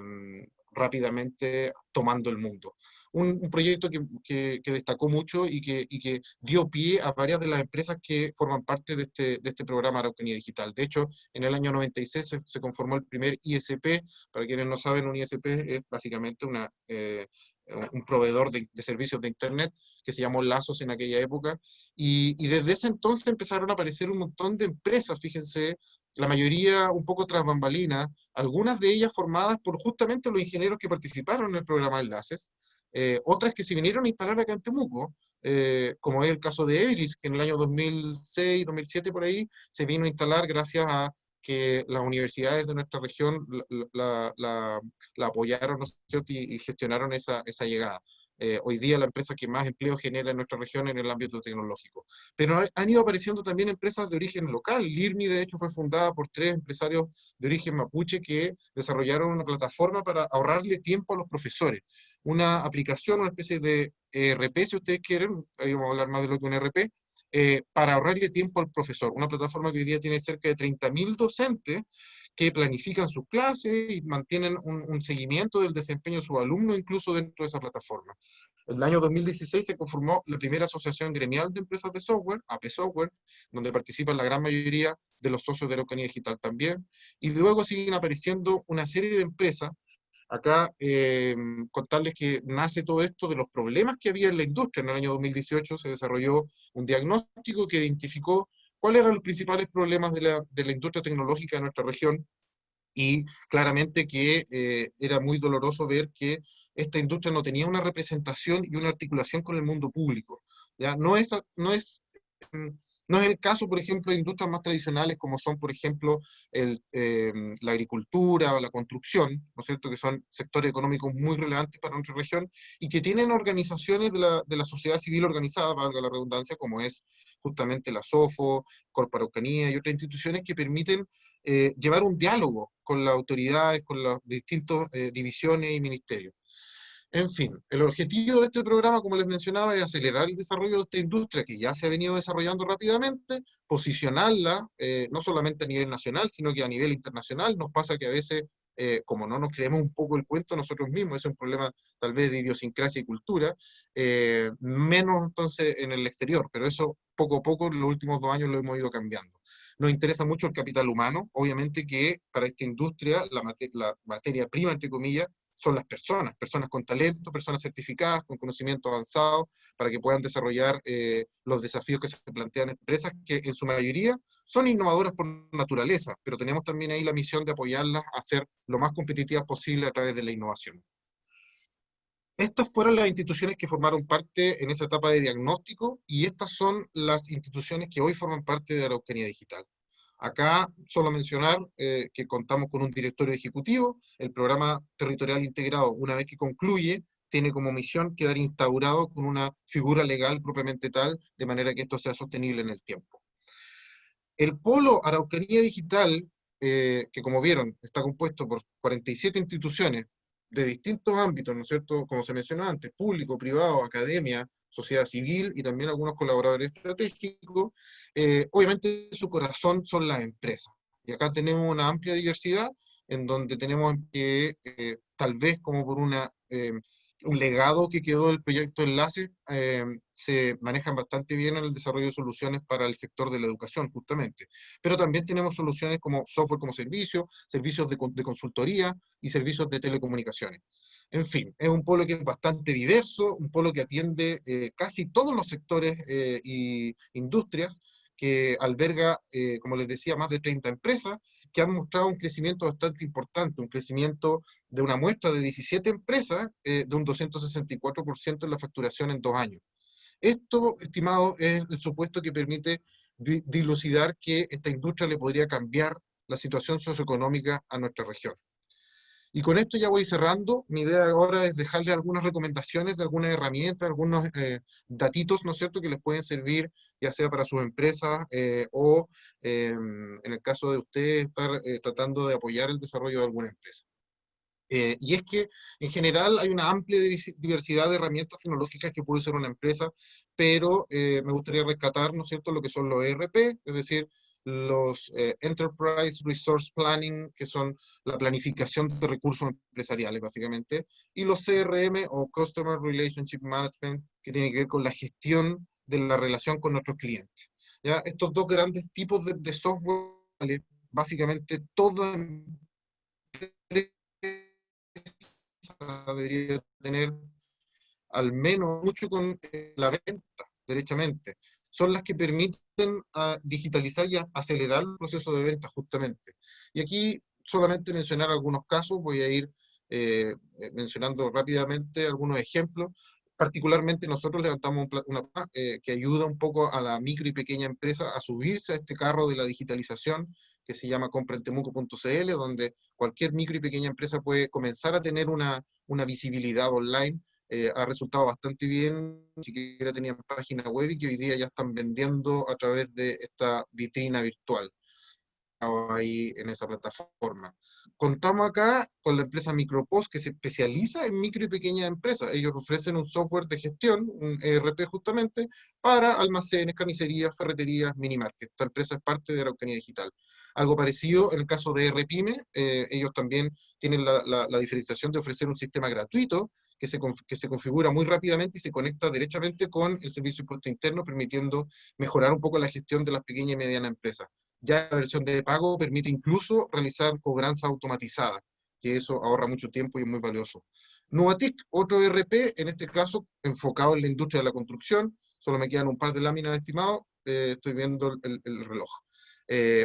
rápidamente tomando el mundo. Un proyecto que destacó mucho y que dio pie a varias de las empresas que forman parte de este programa Araucanía Digital. De hecho, en el año 96 se conformó el primer ISP. Para quienes no saben, un ISP es básicamente un proveedor de servicios de Internet que se llamó Lazos en aquella época, y desde ese entonces empezaron a aparecer un montón de empresas, fíjense, la mayoría un poco tras bambalinas, algunas de ellas formadas por justamente los ingenieros que participaron en el programa Enlaces, otras que se vinieron a instalar acá en Temuco, como es el caso de Evilis, que en el año 2006, 2007 por ahí, se vino a instalar gracias a que las universidades de nuestra región la apoyaron, ¿no es cierto?, y gestionaron esa llegada. Hoy día la empresa que más empleo genera en nuestra región en el ámbito tecnológico. Pero han ido apareciendo también empresas de origen local. LIRMI, de hecho, fue fundada por 3 empresarios de origen mapuche que desarrollaron una plataforma para ahorrarle tiempo a los profesores. Una aplicación, una especie de ERP, si ustedes quieren, ahí vamos a hablar más de lo que un ERP, para ahorrarle tiempo al profesor. Una plataforma que hoy día tiene cerca de 30.000 docentes que planifican sus clases y mantienen un seguimiento del desempeño de sus alumnos, incluso dentro de esa plataforma. En el año 2016 se conformó la primera asociación gremial de empresas de software, AP Software, donde participan la gran mayoría de los socios de Araucanía Digital también, y luego siguen apareciendo una serie de empresas. Acá contarles que nace todo esto de los problemas que había en la industria. En el año 2018 se desarrolló un diagnóstico que identificó cuáles eran los principales problemas de la industria tecnológica de nuestra región, y claramente que era muy doloroso ver que esta industria no tenía una representación y una articulación con el mundo público. ¿Ya? Mm, no es el caso, por ejemplo, de industrias más tradicionales como son, por ejemplo, la agricultura o la construcción, ¿no es cierto?, que son sectores económicos muy relevantes para nuestra región y que tienen organizaciones de la sociedad civil organizada, valga la redundancia, como es justamente la SOFO, Corpo Araucanía y otras instituciones que permiten llevar un diálogo con las autoridades, con las distintas divisiones y ministerios. En fin, el objetivo de este programa, como les mencionaba, es acelerar el desarrollo de esta industria que ya se ha venido desarrollando rápidamente, posicionarla no solamente a nivel nacional, sino que a nivel internacional. Nos pasa que a veces, como no nos creemos un poco el cuento nosotros mismos, es un problema tal vez de idiosincrasia y cultura, menos entonces en el exterior, pero eso poco a poco en los últimos 2 años lo hemos ido cambiando. Nos interesa mucho el capital humano, obviamente que para esta industria la materia prima, entre comillas, son las personas con talento, personas certificadas, con conocimiento avanzado, para que puedan desarrollar los desafíos que se plantean en empresas que en su mayoría son innovadoras por naturaleza, pero tenemos también ahí la misión de apoyarlas a ser lo más competitivas posible a través de la innovación. Estas fueron las instituciones que formaron parte en esa etapa de diagnóstico, y estas son las instituciones que hoy forman parte de Araucanía Digital. Acá solo mencionar que contamos con un directorio ejecutivo. El programa territorial integrado, una vez que concluye, tiene como misión quedar instaurado con una figura legal propiamente tal, de manera que esto sea sostenible en el tiempo. El polo Araucanía Digital, que como vieron, está compuesto por 47 instituciones de distintos ámbitos, ¿no es cierto?, como se mencionó antes, público, privado, academia, sociedad civil y también algunos colaboradores estratégicos. Obviamente su corazón son las empresas. Y acá tenemos una amplia diversidad en donde tenemos que, tal vez como por un legado que quedó del proyecto Enlace, se manejan bastante bien en el desarrollo de soluciones para el sector de la educación, justamente. Pero también tenemos soluciones como software como servicio, servicios de consultoría y servicios de telecomunicaciones. En fin, es un polo que es bastante diverso, un polo que atiende casi todos los sectores y industrias, que alberga, como les decía, más de 30 empresas, que han mostrado un crecimiento bastante importante, un crecimiento de una muestra de 17 empresas, de un 264% en la facturación en 2 años. Esto, estimado, es el supuesto que permite dilucidar que esta industria le podría cambiar la situación socioeconómica a nuestra región. Y con esto ya voy cerrando. Mi idea ahora es dejarles algunas recomendaciones de algunas herramientas, algunos datitos, ¿no es cierto?, que les pueden servir, ya sea para sus empresas o en el caso de ustedes estar tratando de apoyar el desarrollo de alguna empresa. Y es que, en general, hay una amplia diversidad de herramientas tecnológicas que puede usar una empresa, pero me gustaría rescatar, ¿no es cierto?, lo que son los ERP, es decir, los Enterprise Resource Planning, que son la planificación de recursos empresariales, básicamente, y los CRM o Customer Relationship Management, que tiene que ver con la gestión de la relación con nuestros clientes. ¿Ya? Estos dos grandes tipos de software, básicamente toda empresa debería tener al menos mucho con la venta, derechamente. Son las que permiten digitalizar y acelerar el proceso de venta, justamente. Y aquí solamente mencionar algunos casos, voy a ir mencionando rápidamente algunos ejemplos. Particularmente nosotros levantamos una que ayuda un poco a la micro y pequeña empresa a subirse a este carro de la digitalización, que se llama comprentemuco.cl, donde cualquier micro y pequeña empresa puede comenzar a tener una visibilidad online. Ha resultado bastante bien, ni siquiera tenían página web y que hoy día ya están vendiendo a través de esta vitrina virtual ahí en esa plataforma. Contamos acá con la empresa Micropost, que se especializa en micro y pequeñas empresas. Ellos ofrecen un software de gestión, un ERP justamente, para almacenes, carnicerías, ferreterías, minimarket. Esta empresa es parte de Araucanía Digital. Algo parecido en el caso de RPyme, ellos también tienen la diferenciación de ofrecer un sistema gratuito que se configura muy rápidamente y se conecta derechamente con el servicio de impuesto interno, permitiendo mejorar un poco la gestión de las pequeñas y medianas empresas. Ya la versión de pago permite incluso realizar cobranza automatizada, que eso ahorra mucho tiempo y es muy valioso. Nubatic, otro ERP, en este caso enfocado en la industria de la construcción. Solo me quedan un par de láminas, estimado. Estoy viendo el reloj.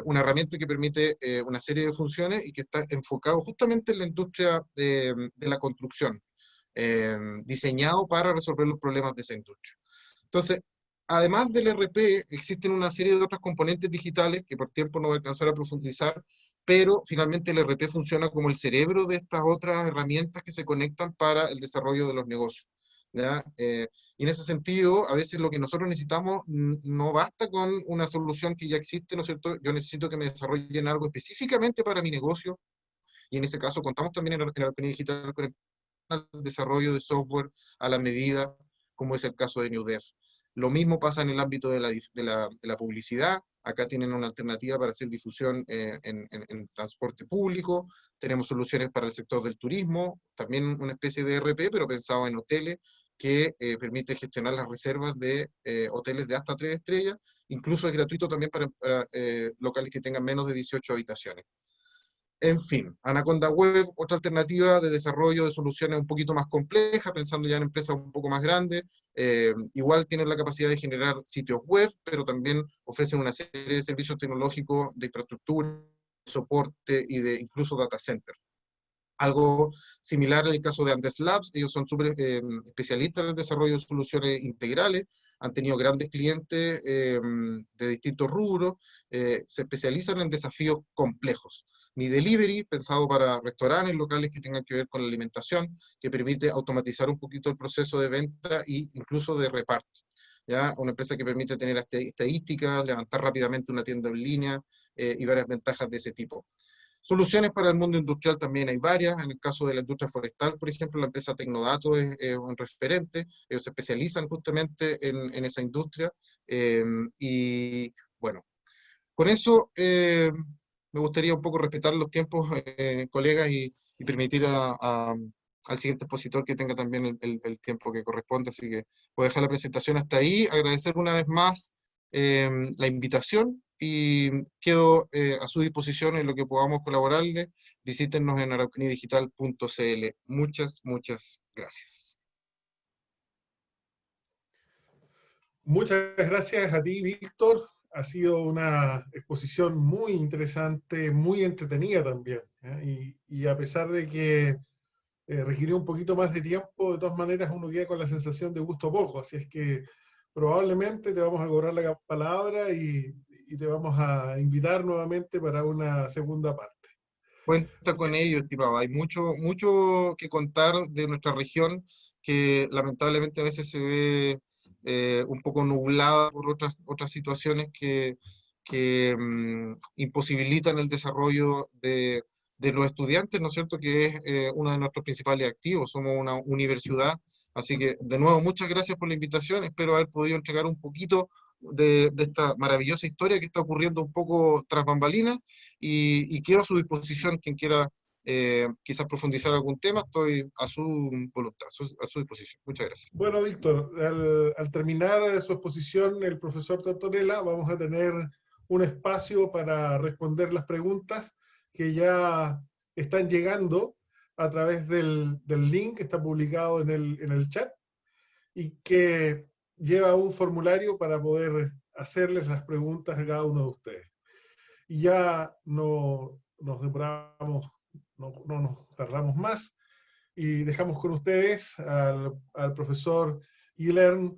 Una herramienta que permite una serie de funciones y que está enfocado justamente en la industria de la construcción, diseñado para resolver los problemas de esa industria. Entonces, además del ERP, existen una serie de otros componentes digitales que por tiempo no voy a alcanzar a profundizar, pero finalmente el ERP funciona como el cerebro de estas otras herramientas que se conectan para el desarrollo de los negocios. ¿Ya? Y en ese sentido, a veces lo que nosotros necesitamos no basta con una solución que ya existe, ¿no es cierto? Yo necesito que me desarrollen algo específicamente para mi negocio, y en ese caso contamos también en Araucanía Digital con el desarrollo de software a la medida, como es el caso de NewDev. Lo mismo pasa en el ámbito de la publicidad. Acá tienen una alternativa para hacer difusión en transporte público. Tenemos soluciones para el sector del turismo, también una especie de ERP, pero pensado en hoteles, que permite gestionar las reservas de hoteles de hasta 3 estrellas. Incluso es gratuito también para locales que tengan menos de 18 habitaciones. En fin, Anaconda Web, otra alternativa de desarrollo de soluciones un poquito más compleja, pensando ya en empresas un poco más grandes. Igual tienen la capacidad de generar sitios web, pero también ofrecen una serie de servicios tecnológicos de infraestructura, soporte y de incluso data center. Algo similar en el caso de Andes Labs. Ellos son súper especialistas en el desarrollo de soluciones integrales, han tenido grandes clientes de distintos rubros, se especializan en desafíos complejos. Mi Delivery, pensado para restaurantes, locales que tengan que ver con la alimentación, que permite automatizar un poquito el proceso de venta e incluso de reparto. ¿Ya? Una empresa que permite tener estadísticas, levantar rápidamente una tienda en línea y varias ventajas de ese tipo. Soluciones para el mundo industrial también hay varias. En el caso de la industria forestal, por ejemplo, la empresa Tecnodato es un referente. Ellos se especializan justamente en esa industria. Y bueno, con eso me gustaría un poco respetar los tiempos, colegas, y permitir al siguiente expositor que tenga también el tiempo que corresponde. Así que voy a dejar la presentación hasta ahí. Agradecer una vez más la invitación y quedo a su disposición en lo que podamos colaborarle. Visítenos en araucaniadigital.cl. Muchas, muchas gracias. Muchas gracias a ti, Víctor. Ha sido una exposición muy interesante, muy entretenida también. Y a pesar de que requirió un poquito más de tiempo, de todas maneras uno queda con la sensación de gusto poco. Así es que probablemente te vamos a cobrar la palabra y te vamos a invitar nuevamente para una segunda parte. Cuenta con ello, estimado. Hay mucho que contar de nuestra región que lamentablemente a veces se ve un poco nublada por otras situaciones que imposibilitan el desarrollo de los estudiantes, ¿no es cierto? Que es uno de nuestros principales activos. Somos una universidad. Así que, de nuevo, muchas gracias por la invitación. Espero haber podido entregar un poquito de esta maravillosa historia que está ocurriendo un poco tras bambalinas y quedo a su disposición quien quiera quizás profundizar algún tema, estoy a su voluntad, a su disposición. Muchas gracias. Bueno, Víctor, al terminar su exposición, el profesor Tortorella, vamos a tener un espacio para responder las preguntas que ya están llegando a través del link que está publicado en el chat y que lleva un formulario para poder hacerles las preguntas a cada uno de ustedes. Y ya no nos demoramos, no nos tardamos más, y dejamos con ustedes al profesor Guilherme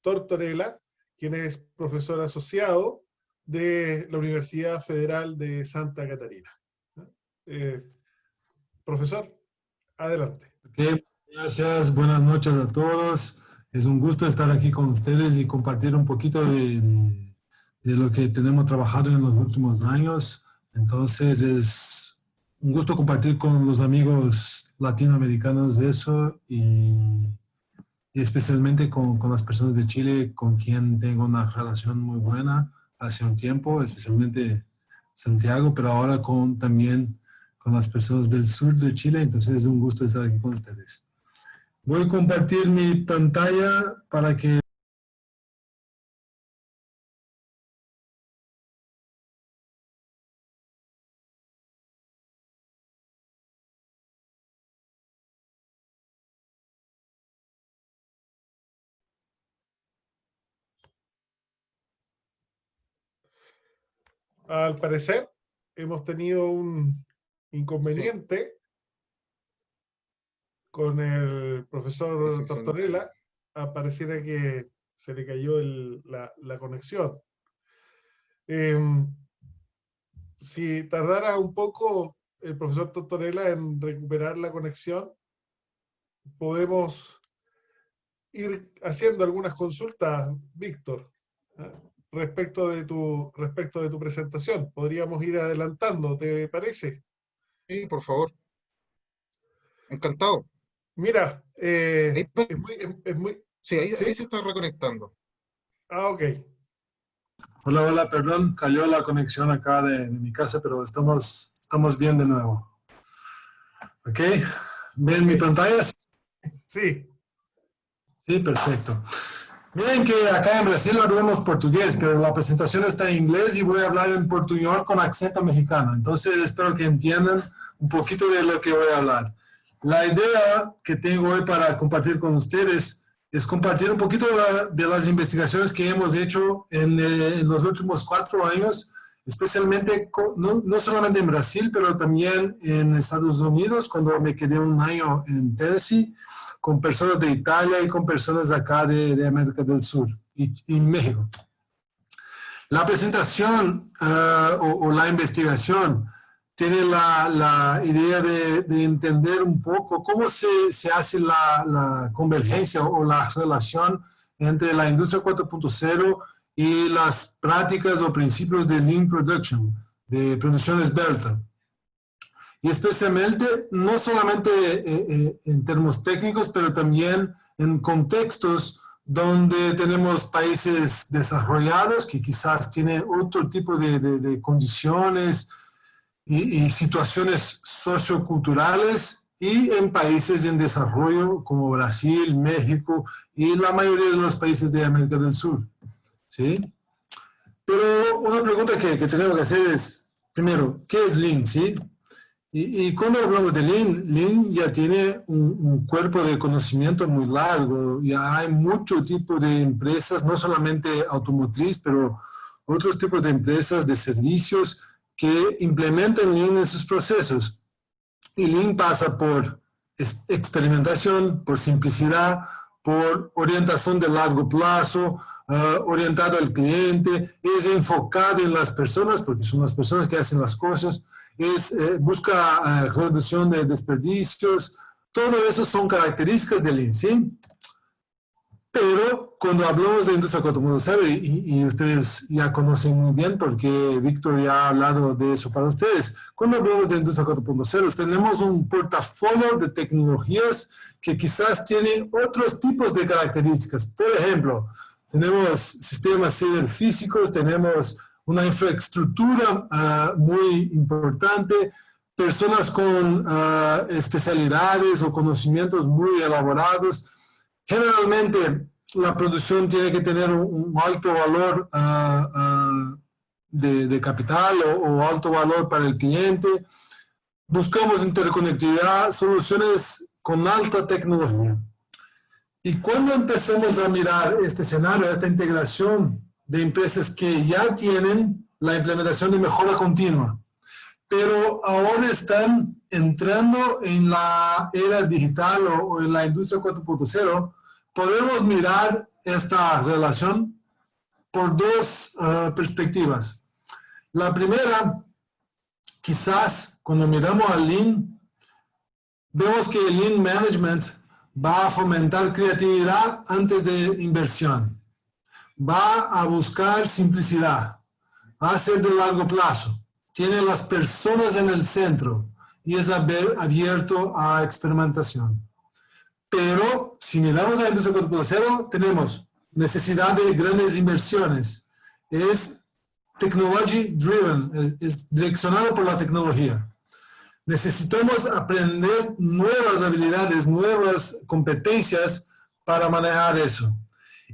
Tortorella, quien es profesor asociado de la Universidad Federal de Santa Catarina. Profesor, adelante. Okay, gracias, buenas noches a todos. Es un gusto estar aquí con ustedes y compartir un poquito de lo que tenemos trabajado en los últimos años. Entonces es un gusto compartir con los amigos latinoamericanos eso y especialmente con las personas de Chile con quien tengo una relación muy buena hace un tiempo, especialmente Santiago, pero ahora también con las personas del sur de Chile. Entonces es un gusto estar aquí con ustedes. Voy a compartir mi pantalla para que Al parecer, hemos tenido un inconveniente con el profesor Tortorella. Pareciera que se le cayó la conexión. Si tardara un poco el profesor Tortorella en recuperar la conexión, podemos ir haciendo algunas consultas, Víctor, respecto de tu presentación. Podríamos ir adelantando, ¿te parece? Sí, por favor. Encantado. Mira, es muy... Sí, ahí se está reconectando. Ah, ok. Hola, hola, perdón, cayó la conexión acá de mi casa, pero estamos bien de nuevo. ¿Ok? ¿Ven mi pantalla? Sí. Sí, perfecto. Miren que acá en Brasil hablamos portugués, pero la presentación está en inglés y voy a hablar en portugués con acento mexicano. Entonces espero que entiendan un poquito de lo que voy a hablar. La idea que tengo hoy para compartir con ustedes es compartir un poquito de las investigaciones que hemos hecho en los últimos 4 años, especialmente no solamente en Brasil, pero también en Estados Unidos, cuando me quedé un año en Tennessee, con personas de Italia y con personas de acá de América del Sur y México. La presentación o la investigación tiene la idea de entender un poco cómo se hace la convergencia o la relación entre la industria 4.0 y las prácticas o principios de Lean Production, de producción esbelta. Y especialmente, no solamente en términos técnicos, pero también en contextos donde tenemos países desarrollados que quizás tienen otro tipo de condiciones y situaciones socioculturales, y en países en desarrollo como Brasil, México y la mayoría de los países de América del Sur. ¿Sí? Pero una pregunta que tenemos que hacer es, primero, ¿qué es Lean? ¿Sí? Y cuando hablamos de Lean ya tiene un cuerpo de conocimiento muy largo. Ya hay mucho tipo de empresas, no solamente automotriz, pero otros tipos de empresas de servicios que implementan Lean en sus procesos. Y Lean pasa por experimentación, por simplicidad, por orientación de largo plazo, orientado al cliente, es enfocado en las personas, porque son las personas que hacen las cosas, busca reducción de desperdicios. Todo eso son características del Lean, ¿sí? Pero cuando hablamos de industria 4.0, y ustedes ya conocen muy bien porque Víctor ya ha hablado de eso para ustedes, cuando hablamos de industria 4.0 tenemos un portafolio de tecnologías que quizás tienen otros tipos de características. Por ejemplo, tenemos sistemas ciberfísicos, tenemos una infraestructura muy importante, personas con especialidades o conocimientos muy elaborados. Generalmente la producción tiene que tener un alto valor de capital o alto valor para el cliente. Buscamos interconectividad, soluciones con alta tecnología. Y cuando empezamos a mirar este escenario, esta integración de empresas que ya tienen la implementación de mejora continua, pero ahora están entrando en la era digital o en la industria 4.0, podemos mirar esta relación por dos perspectivas. La primera, quizás cuando miramos al Lean, vemos que el Lean Management va a fomentar creatividad antes de inversión. Va a buscar simplicidad. Va a ser de largo plazo. Tiene las personas en el centro y es abierto a experimentación. Pero si miramos a la industria 4.0, tenemos necesidad de grandes inversiones. Es technology driven, es direccionado por la tecnología. Necesitamos aprender nuevas habilidades, nuevas competencias para manejar eso.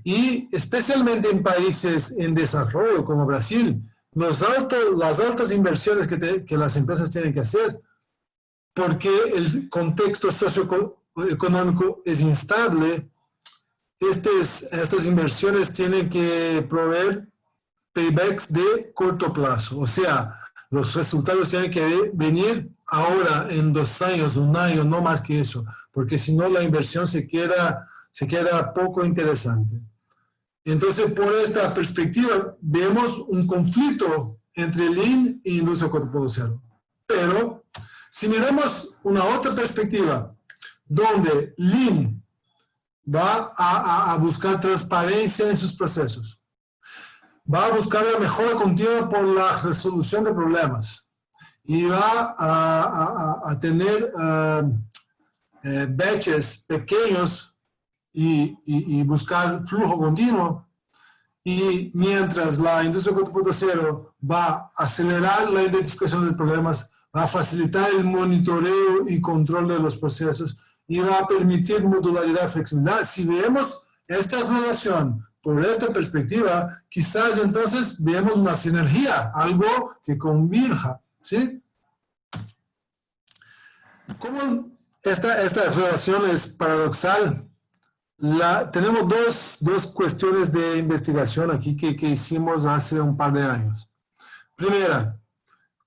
Y especialmente en países en desarrollo como Brasil, las altas inversiones que las empresas tienen que hacer, porque el contexto socioeconómico es instable, estas inversiones tienen que proveer paybacks de corto plazo. O sea, los resultados tienen que venir ahora, en 2 años, 1 año, no más que eso, porque si no la inversión se queda poco interesante. Entonces, por esta perspectiva, vemos un conflicto entre Lean e Industria 4.0. Pero, si miramos una otra perspectiva, donde Lean va a buscar transparencia en sus procesos, va a buscar la mejora continua por la resolución de problemas, y va a tener batches pequeños y buscar flujo continuo. Y mientras la industria 4.0 va a acelerar la identificación de problemas, va a facilitar el monitoreo y control de los procesos y va a permitir modularidad y flexibilidad. Si vemos esta relación por esta perspectiva, quizás entonces vemos una sinergia, algo que convirja, ¿sí? ¿Cómo esta relación es paradoxal? Tenemos dos cuestiones de investigación aquí que hicimos hace un par de años. Primera,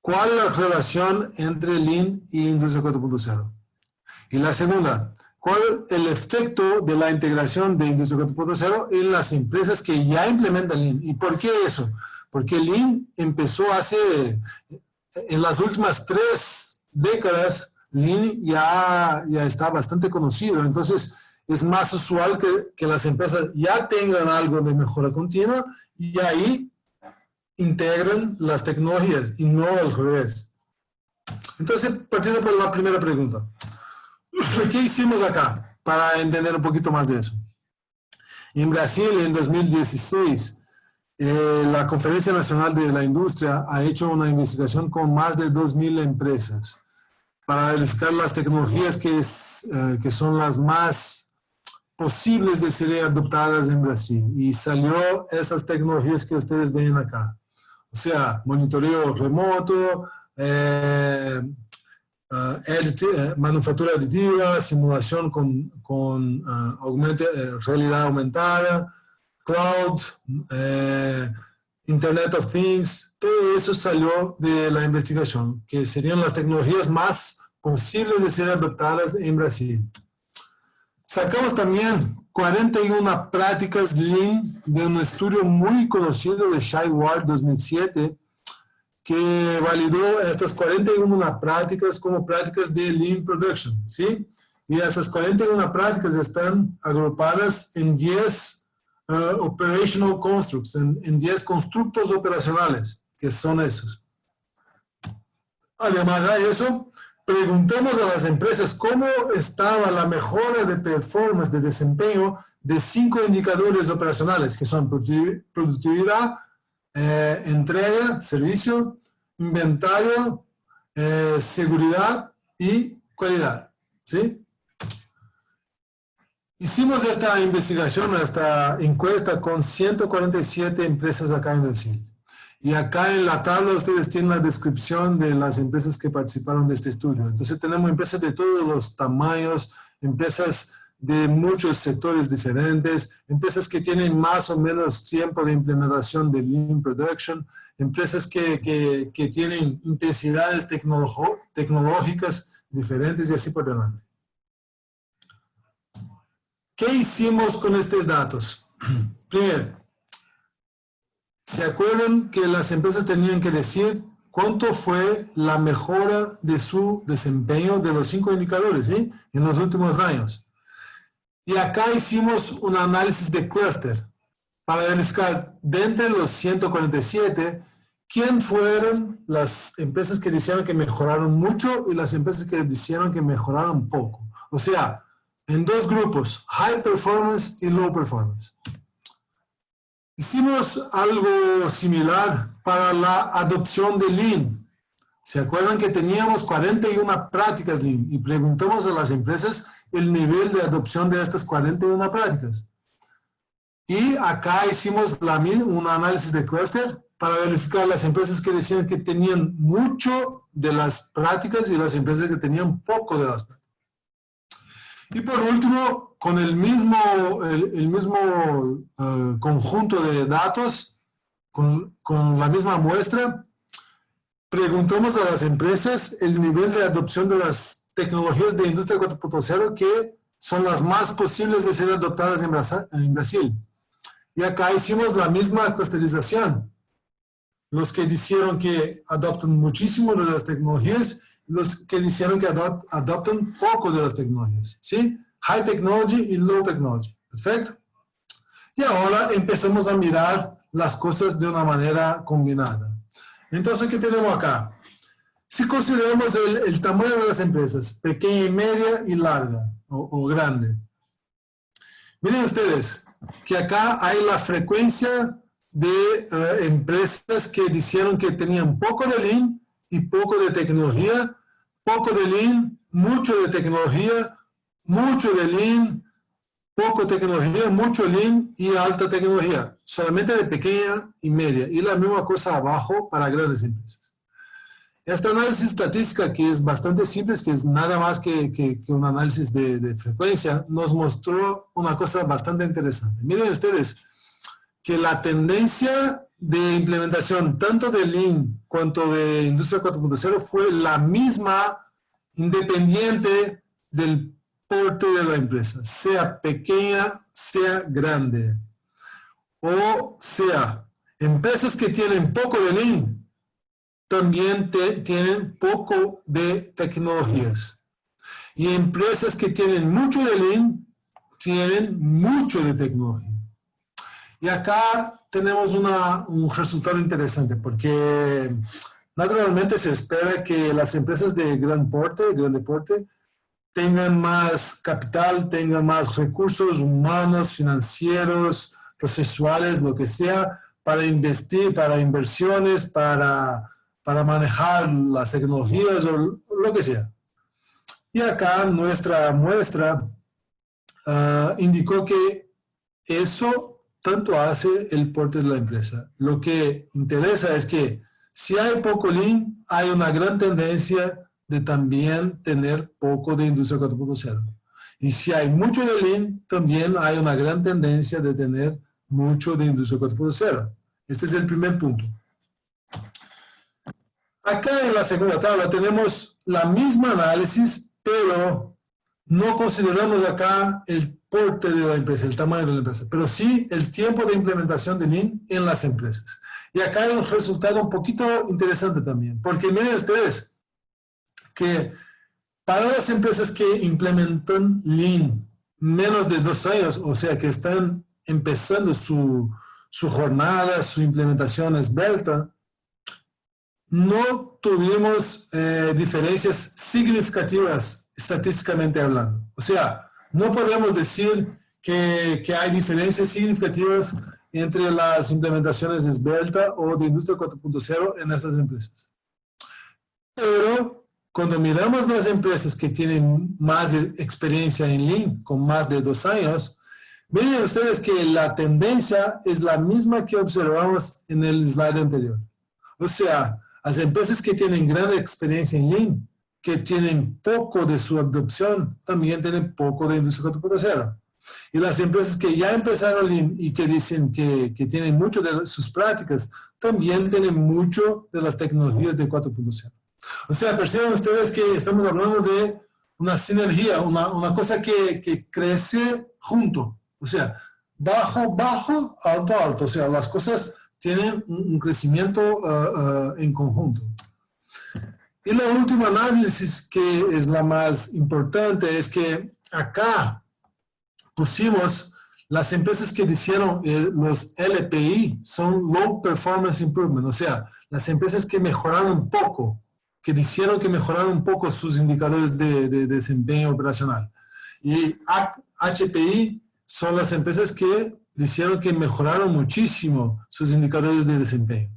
¿cuál es la relación entre Lean y Industria 4.0? Y la segunda, ¿cuál es el efecto de la integración de Industria 4.0 en las empresas que ya implementan Lean? ¿Y por qué eso? Porque Lean empezó en las últimas 3 décadas, Lean ya está bastante conocido. Entonces, es más usual que las empresas ya tengan algo de mejora continua y ahí integran las tecnologías y no al revés. Entonces, partiendo por la primera pregunta. ¿Qué hicimos acá para entender un poquito más de eso? En Brasil, en 2016, la Conferencia Nacional de la Industria ha hecho una investigación con más de 2.000 empresas para verificar las tecnologías que son las más posibles de ser adoptadas en Brasil. Y salió esas tecnologías que ustedes ven acá. O sea, monitoreo remoto, manufactura aditiva, simulación con realidad aumentada, cloud, Internet of Things. Todo eso salió de la investigación, que serían las tecnologías más posibles de ser adoptadas en Brasil. Sacamos también 41 prácticas Lean de un estudio muy conocido de Shai Ward 2007, que validó estas 41 prácticas como prácticas de Lean Production, ¿sí? Y estas 41 prácticas están agrupadas en 10 operational constructs, en 10 constructos operacionales, que son esos. Además de eso, preguntamos a las empresas cómo estaba la mejora de performance, de desempeño, de 5 indicadores operacionales, que son productividad, entrega, servicio, inventario, seguridad y calidad, ¿sí? Hicimos esta investigación, esta encuesta con 147 empresas acá en Brasil. Y acá en la tabla ustedes tienen la descripción de las empresas que participaron de este estudio. Entonces tenemos empresas de todos los tamaños, empresas de muchos sectores diferentes, empresas que tienen más o menos tiempo de implementación de Lean Production, empresas que tienen intensidades tecnológicas diferentes y así por delante. ¿Qué hicimos con estos datos? Primero, ¿se acuerdan que las empresas tenían que decir cuánto fue la mejora de su desempeño de los 5 indicadores, ¿sí? En los últimos años? Y acá hicimos un análisis de clúster para verificar de entre los 147 quién fueron las empresas que dijeron que mejoraron mucho y las empresas que dijeron que mejoraron poco. O sea, en 2 grupos, high performance y low performance. Hicimos algo similar para la adopción de Lean. ¿Se acuerdan que teníamos 41 prácticas Lean? Y preguntamos a las empresas el nivel de adopción de estas 41 prácticas. Y acá hicimos un análisis de clúster para verificar las empresas que decían que tenían mucho de las prácticas y las empresas que tenían poco de las prácticas. Y por último, con el mismo conjunto de datos, con la misma muestra, preguntamos a las empresas el nivel de adopción de las tecnologías de industria 4.0 que son las más posibles de ser adoptadas en Brasil. Y acá hicimos la misma clusterización. Los que dijeron que adoptan muchísimo de las tecnologías, los que dijeron que adoptan poco de las tecnologías, ¿sí? High technology y low technology. Perfecto. Y ahora empezamos a mirar las cosas de una manera combinada. Entonces, ¿qué tenemos acá? Si consideramos el tamaño de las empresas, pequeña y media y larga o grande. Miren ustedes que acá hay la frecuencia de empresas que dijeron que tenían poco de Lean y poco de tecnología, poco de Lean, mucho de tecnología, mucho de Lean, poco tecnología, mucho Lean y alta tecnología. Solamente de pequeña y media. Y la misma cosa abajo para grandes empresas. Este análisis estadística, que es bastante simple, que es nada más que un análisis de frecuencia, nos mostró una cosa bastante interesante. Miren ustedes que la tendencia de implementación tanto de Lean cuanto de Industria 4.0 fue la misma independiente del porte de la empresa, sea pequeña, sea grande. O sea, empresas que tienen poco de Lean también tienen poco de tecnologías. Y empresas que tienen mucho de Lean tienen mucho de tecnología. Y acá tenemos un resultado interesante porque naturalmente se espera que las empresas de grande porte, tengan más capital, tengan más recursos humanos, financieros, procesuales, lo que sea, para investir, para inversiones, para manejar las tecnologías o lo que sea. Y acá nuestra muestra indicó que eso tanto hace el porte de la empresa. Lo que interesa es que si hay poco Lean, hay una gran tendencia de también tener poco de Industria 4.0. Y si hay mucho de Lean, también hay una gran tendencia de tener mucho de Industria 4.0. Este es el primer punto. Acá en la segunda tabla tenemos la misma análisis, pero no consideramos acá el porte de la empresa, el tamaño de la empresa, pero sí el tiempo de implementación de Lean en las empresas. Y acá hay un resultado un poquito interesante también, porque miren ustedes que para las empresas que implementan Lean menos de 2 años, o sea, que están empezando su jornada, su implementación esbelta, no tuvimos diferencias significativas estadísticamente hablando. O sea, no podemos decir que hay diferencias significativas entre las implementaciones esbelta o de industria 4.0 en esas empresas. Pero cuando miramos las empresas que tienen más experiencia en Lean, con más de 2 años, miren ustedes que la tendencia es la misma que observamos en el slide anterior. O sea, las empresas que tienen gran experiencia en Lean, que tienen poco de su adopción, también tienen poco de industria 4.0. Y las empresas que ya empezaron Lean y que dicen que tienen mucho de sus prácticas, también tienen mucho de las tecnologías de 4.0. O sea, perciben ustedes que estamos hablando de una sinergia, una cosa que crece junto. O sea, bajo, bajo, alto, alto. O sea, las cosas tienen un crecimiento en conjunto. Y la última análisis, que es la más importante, es que acá pusimos las empresas que hicieron los LPI, son Low Performance Improvement, o sea, las empresas que mejoraron un poco, que hicieron que mejoraron un poco sus indicadores de desempeño operacional. Y HPI son las empresas que hicieron que mejoraron muchísimo sus indicadores de desempeño.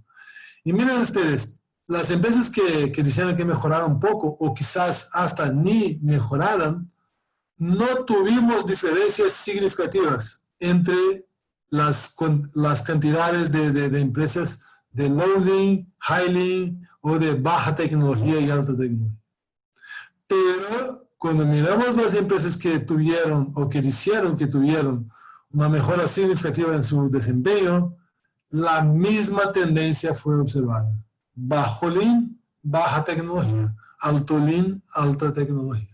Y miren ustedes, las empresas que hicieron que mejoraron un poco, o quizás hasta ni mejoraron, no tuvimos diferencias significativas entre las cantidades de empresas de low lean, high lean o de baja tecnología y alta tecnología. Pero cuando miramos las empresas que tuvieron o que hicieron que tuvieron una mejora significativa en su desempeño, la misma tendencia fue observada. Bajo lean, baja tecnología. Alto lean, alta tecnología.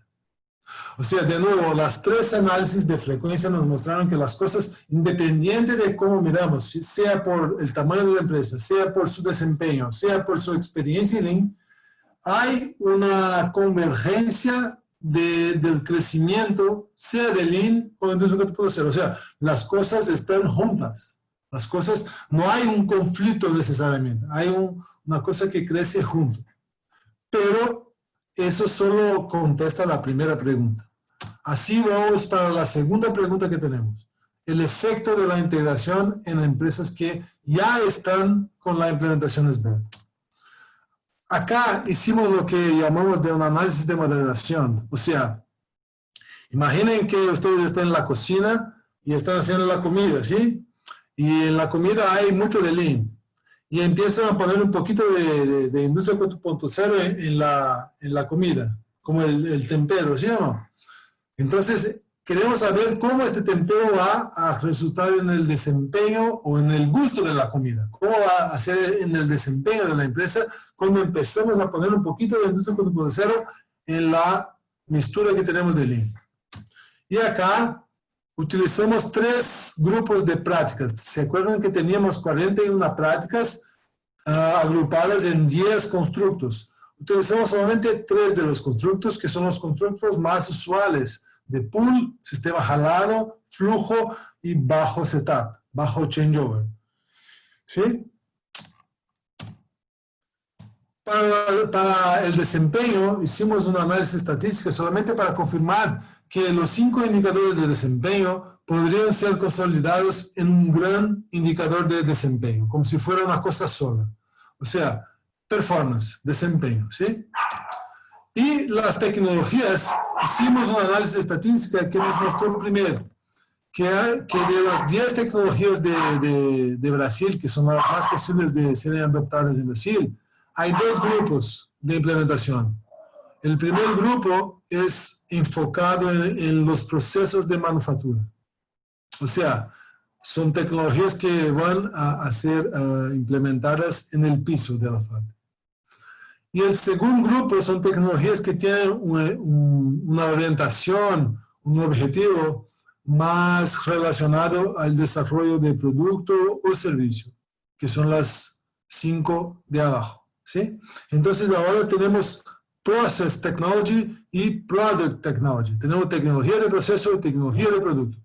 O sea, de nuevo, las 3 análisis de frecuencia nos mostraron que las cosas, independiente de cómo miramos, sea por el tamaño de la empresa, sea por su desempeño, sea por su experiencia en Lean, hay una convergencia del crecimiento, sea de Lean o Industria 4.0. O sea, las cosas están juntas. Las cosas, no hay un conflicto necesariamente, hay una cosa que crece junto. Pero eso solo contesta la primera pregunta. Así vamos para la segunda pregunta que tenemos. El efecto de la integración en empresas que ya están con la implementación esbelta. Acá hicimos lo que llamamos de un análisis de moderación. O sea, imaginen que ustedes están en la cocina y están haciendo la comida, ¿sí? Y en la comida hay mucho de Lean. Y empiezan a poner un poquito de industria 4.0 en la comida, como el tempero, ¿sí o no? Entonces, queremos saber cómo este tempero va a resultar en el desempeño o en el gusto de la comida. Cómo va a ser en el desempeño de la empresa cuando empezamos a poner un poquito de industria 4.0 en la mixtura que tenemos de Lean. Y acá utilizamos 3 grupos de prácticas. ¿Se acuerdan que teníamos 41 prácticas agrupadas en 10 constructos? Utilizamos solamente 3 de los constructos, que son los constructos más usuales, de pool, sistema jalado, flujo y bajo setup, bajo changeover. ¿Sí? Para el desempeño hicimos un análisis estadístico solamente para confirmar que los 5 indicadores de desempeño podrían ser consolidados en un gran indicador de desempeño, como si fuera una cosa sola. O sea, performance, desempeño, ¿sí? Y las tecnologías, hicimos un análisis estadístico que nos mostró primero que de las 10 tecnologías de Brasil, que son las más posibles de ser adoptadas en Brasil, hay 2 grupos de implementación. El primer grupo es enfocado en los procesos de manufactura. O sea, son tecnologías que van a ser implementadas en el piso de la fábrica. Y el segundo grupo son tecnologías que tienen una orientación, un objetivo más relacionado al desarrollo de producto o servicio, que son las 5 de abajo, ¿sí? Entonces ahora tenemos Process Technology y Product Technology. Tenemos tecnología de proceso y tecnología de producto.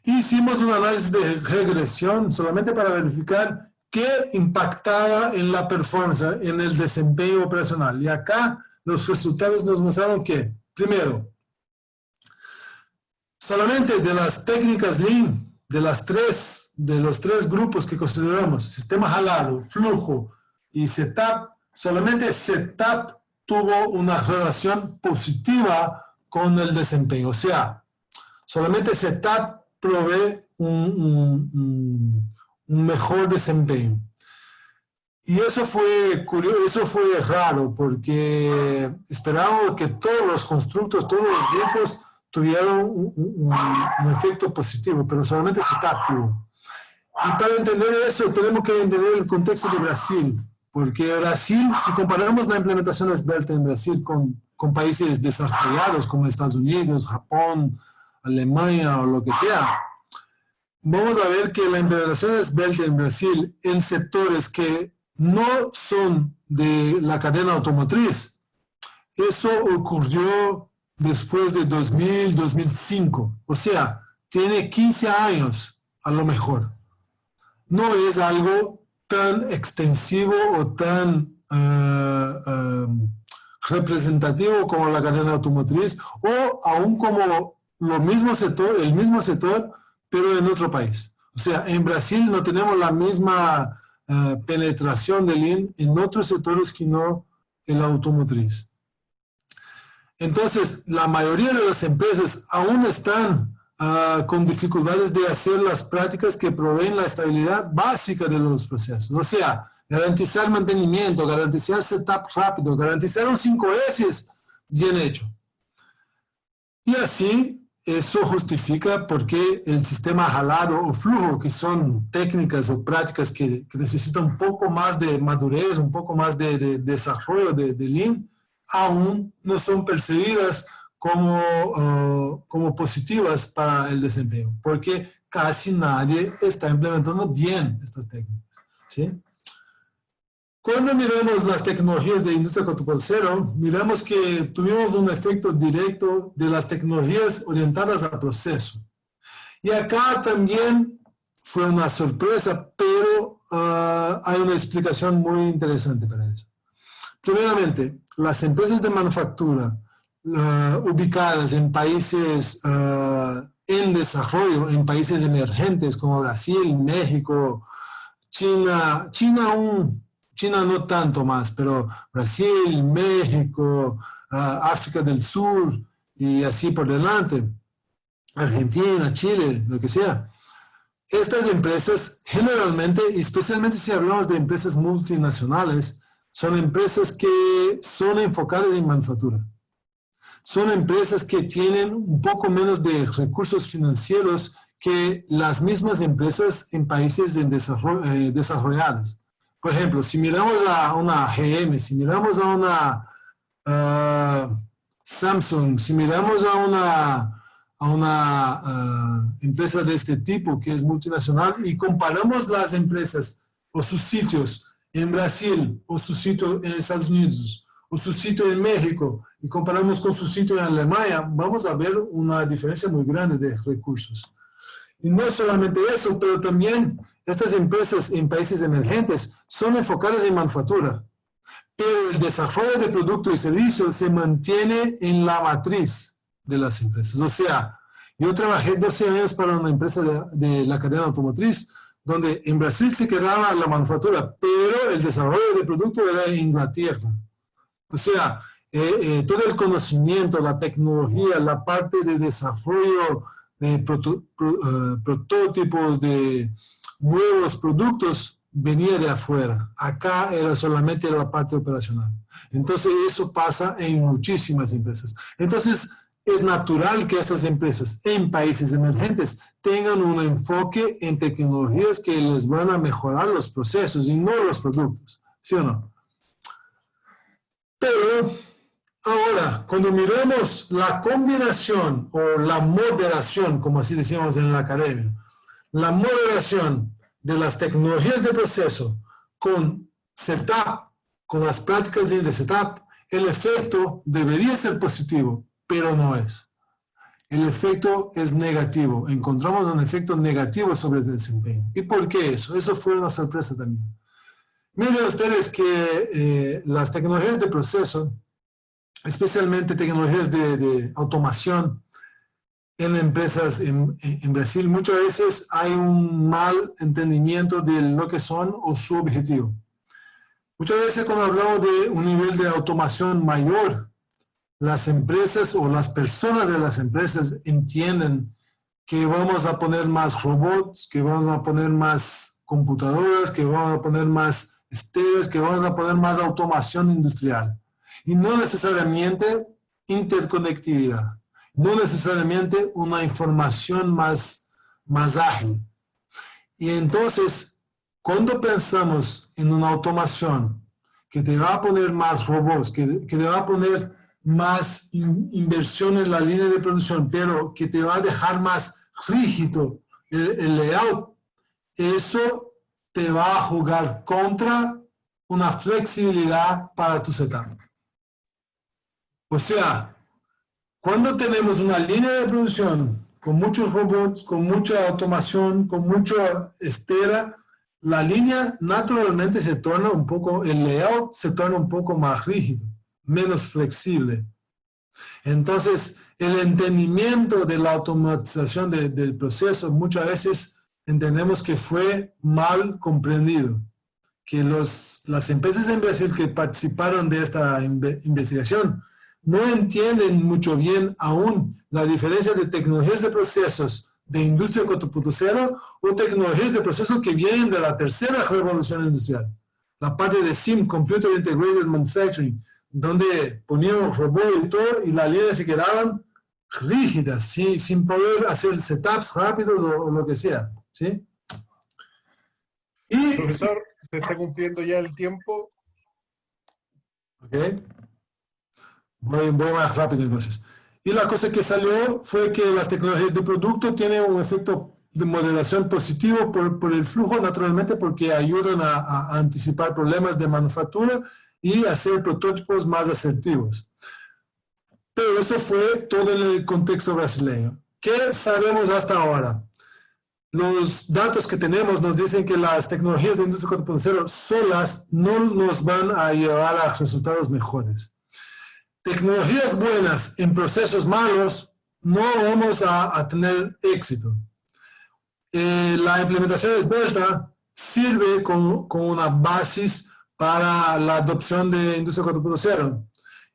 Hicimos un análisis de regresión solamente para verificar qué impactaba en la performance, en el desempeño operacional. Y acá los resultados nos mostraron que, primero, solamente de las técnicas Lean, de los tres grupos que consideramos, sistema jalado, flujo y setup, solamente setup tuvo una relación positiva con el desempeño. O sea, solamente setup provee un mejor desempeño. Y eso fue curioso, eso fue raro, porque esperábamos que todos los constructos, todos los grupos tuvieron un efecto positivo, pero solamente setup tuvo. Y para entender eso, tenemos que entender el contexto de Brasil, porque Brasil, si comparamos la implementación Svelte en Brasil con países desarrollados como Estados Unidos, Japón, Alemania o lo que sea, vamos a ver que la implementación Svelte en Brasil en sectores que no son de la cadena automotriz, eso ocurrió después de 2000, 2005. O sea, tiene 15 años a lo mejor. No es algo tan extensivo o tan representativo como la cadena automotriz, o aún como el mismo sector, pero en otro país. O sea, en Brasil no tenemos la misma penetración de Lean en otros sectores que no en la automotriz. Entonces, la mayoría de las empresas aún están con dificultades de hacer las prácticas que proveen la estabilidad básica de los procesos. O sea, garantizar mantenimiento, garantizar setup rápido, garantizar un 5S bien hecho. Y así, eso justifica por qué el sistema jalado o flujo, que son técnicas o prácticas que necesitan un poco más de madurez, un poco más de desarrollo de Lean, aún no son percibidas como positivas para el desempeño, porque casi nadie está implementando bien estas técnicas, ¿sí? Cuando miramos las tecnologías de Industria 4.0, miramos que tuvimos un efecto directo de las tecnologías orientadas al proceso. Y acá también fue una sorpresa, pero hay una explicación muy interesante para eso. Primeramente, las empresas de manufactura ubicadas en países en desarrollo, en países emergentes como Brasil, México, China no tanto más, pero Brasil, México, África del Sur y así por delante, Argentina, Chile, lo que sea. Estas empresas generalmente, especialmente si hablamos de empresas multinacionales, son empresas que son enfocadas en manufactura. Son empresas que tienen un poco menos de recursos financieros que las mismas empresas en países desarrollados. Por ejemplo, si miramos a una GM, si miramos a una Samsung, si miramos a una empresa de este tipo que es multinacional y comparamos las empresas o sus sitios en Brasil, o su sitio en Estados Unidos, o su sitio en México, y comparamos con su sitio en Alemania, vamos a ver una diferencia muy grande de recursos. Y no solamente eso, pero también estas empresas en países emergentes son enfocadas en manufactura, pero el desarrollo de productos y servicios se mantiene en la matriz de las empresas. O sea, yo trabajé 12 años para una empresa de la cadena automotriz, donde en Brasil se quedaba la manufactura, pero el desarrollo de producto era en Inglaterra. O sea, todo el conocimiento, la tecnología, la parte de desarrollo de prototipos de nuevos productos venía de afuera. Acá era solamente la parte operacional. Entonces eso pasa en muchísimas empresas. Entonces es natural que estas empresas en países emergentes tengan un enfoque en tecnologías que les van a mejorar los procesos y no los productos. ¿Sí o no? Pero ahora, cuando miramos la combinación o la moderación, como así decíamos en la academia, la moderación de las tecnologías de proceso con setup, con las prácticas de setup, el efecto debería ser positivo, pero no es. El efecto es negativo. Encontramos un efecto negativo sobre el desempeño. ¿Y por qué eso? Eso fue una sorpresa también. Miren ustedes que las tecnologías de proceso, especialmente tecnologías de automación en empresas en Brasil, muchas veces hay un mal entendimiento de lo que son o su objetivo. Muchas veces cuando hablamos de un nivel de automación mayor, las empresas o las personas de las empresas entienden que vamos a poner más robots, que vamos a poner más computadoras, que vamos a poner más esteros, que vamos a poner más automación industrial. Y no necesariamente interconectividad, no necesariamente una información más ágil. Y entonces, cuando pensamos en una automación que te va a poner más robots, que te va a poner más inversión en la línea de producción, pero que te va a dejar más rígido el layout, eso te va a jugar contra una flexibilidad para tu setup. O sea, cuando tenemos una línea de producción con muchos robots, con mucha automación, con mucha estera, la línea naturalmente se torna un poco, el layout se torna un poco más rígido, menos flexible. Entonces, el entendimiento de la automatización del proceso muchas veces entendemos que fue mal comprendido. Que las empresas en Brasil que participaron de esta investigación no entienden mucho bien aún la diferencia de tecnologías de procesos de industria 4.0 o tecnologías de procesos que vienen de la tercera revolución industrial. La parte de SIM, Computer Integrated Manufacturing, donde poníamos robots y todo, y las líneas se quedaban rígidas, ¿sí? Sin poder hacer setups rápidos o lo que sea, ¿sí? Y, profesor, se está cumpliendo ya el tiempo. Ok. Voy más rápido entonces. Y la cosa que salió fue que las tecnologías de producto tienen un efecto de modelación positivo por el flujo, naturalmente, porque ayudan a anticipar problemas de manufactura y hacer prototipos más asertivos. Pero eso fue todo en el contexto brasileño. ¿Qué sabemos hasta ahora? Los datos que tenemos nos dicen que las tecnologías de industria 4.0 solas no nos van a llevar a resultados mejores. Tecnologías buenas en procesos malos no vamos a tener éxito. La implementación esbelta sirve como una base para la adopción de industria 4.0.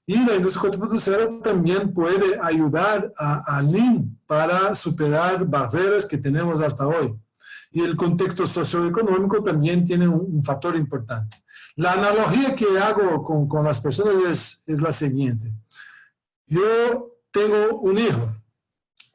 Y la industria 4.0 también puede ayudar a Lean para superar barreras que tenemos hasta hoy. Y el contexto socioeconómico también tiene un factor importante. La analogía que hago con las personas es la siguiente. Yo tengo un hijo.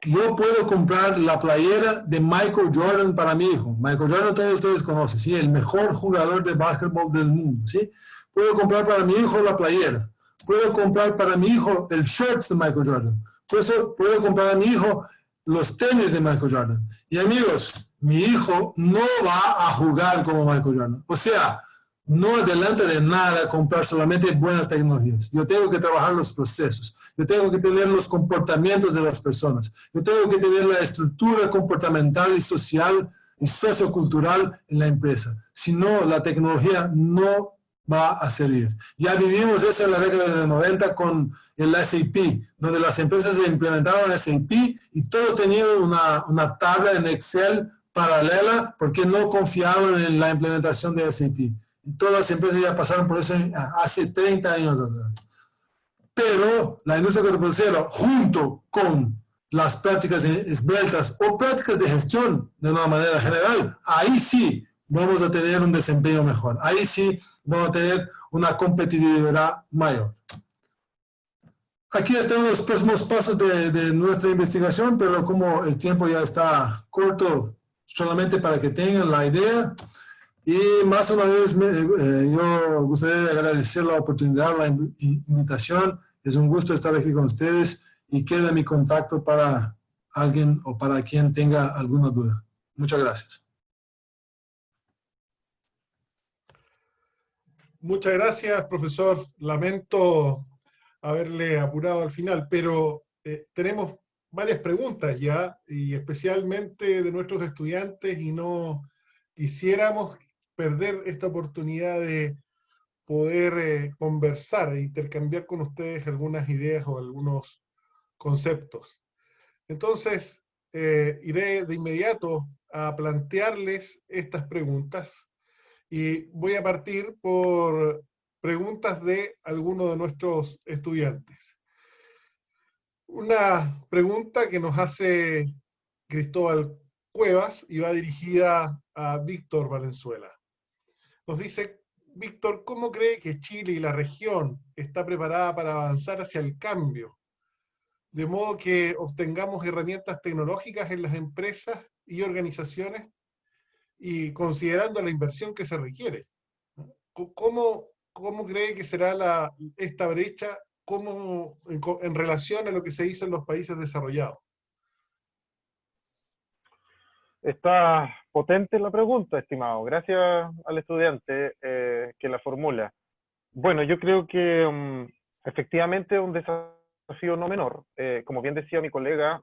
Yo puedo comprar la playera de Michael Jordan para mi hijo. Michael Jordan todos ustedes conocen, ¿sí? El mejor jugador de básquetbol del mundo, ¿sí? Puedo comprar para mi hijo la playera. Puedo comprar para mi hijo el shorts de Michael Jordan. Puedo comprar a mi hijo los tenis de Michael Jordan. Y amigos, mi hijo no va a jugar como Michael Jordan. O sea, no adelanta de nada comprar solamente buenas tecnologías. Yo tengo que trabajar los procesos. Yo tengo que tener los comportamientos de las personas. Yo tengo que tener la estructura comportamental y social y sociocultural en la empresa. Si no, la tecnología no va a servir. Ya vivimos eso en la década de los 90 con el SAP, donde las empresas implementaban SAP y todos tenían una tabla en Excel paralela porque no confiaban en la implementación de SAP. Y todas las empresas ya pasaron por eso hace 30 años atrás. Pero la industria 4.0, junto con las prácticas esbeltas o prácticas de gestión de una manera general, ahí sí vamos a tener un desempeño mejor. Ahí sí vamos a tener una competitividad mayor. Aquí están los próximos pasos de nuestra investigación, pero como el tiempo ya está corto, solamente para que tengan la idea. Y más una vez, yo gustaría agradecer la oportunidad, la invitación. Es un gusto estar aquí con ustedes y queda mi contacto para alguien o para quien tenga alguna duda. Muchas gracias. Muchas gracias, profesor. Lamento haberle apurado al final, pero tenemos varias preguntas ya, y especialmente de nuestros estudiantes, y no quisiéramos perder esta oportunidad de poder conversar e intercambiar con ustedes algunas ideas o algunos conceptos. Entonces, iré de inmediato a plantearles estas preguntas y voy a partir por preguntas de algunos de nuestros estudiantes. Una pregunta que nos hace Cristóbal Cuevas y va dirigida a Víctor Valenzuela. Nos dice, Víctor, ¿cómo cree que Chile y la región está preparada para avanzar hacia el cambio? De modo que obtengamos herramientas tecnológicas en las empresas y organizaciones y considerando la inversión que se requiere. ¿Cómo cree que será esta brecha en relación a lo que se hizo en los países desarrollados? Está potente la pregunta, estimado. Gracias al estudiante que la formula. Bueno, yo creo que efectivamente es un desafío no menor. Como bien decía mi colega,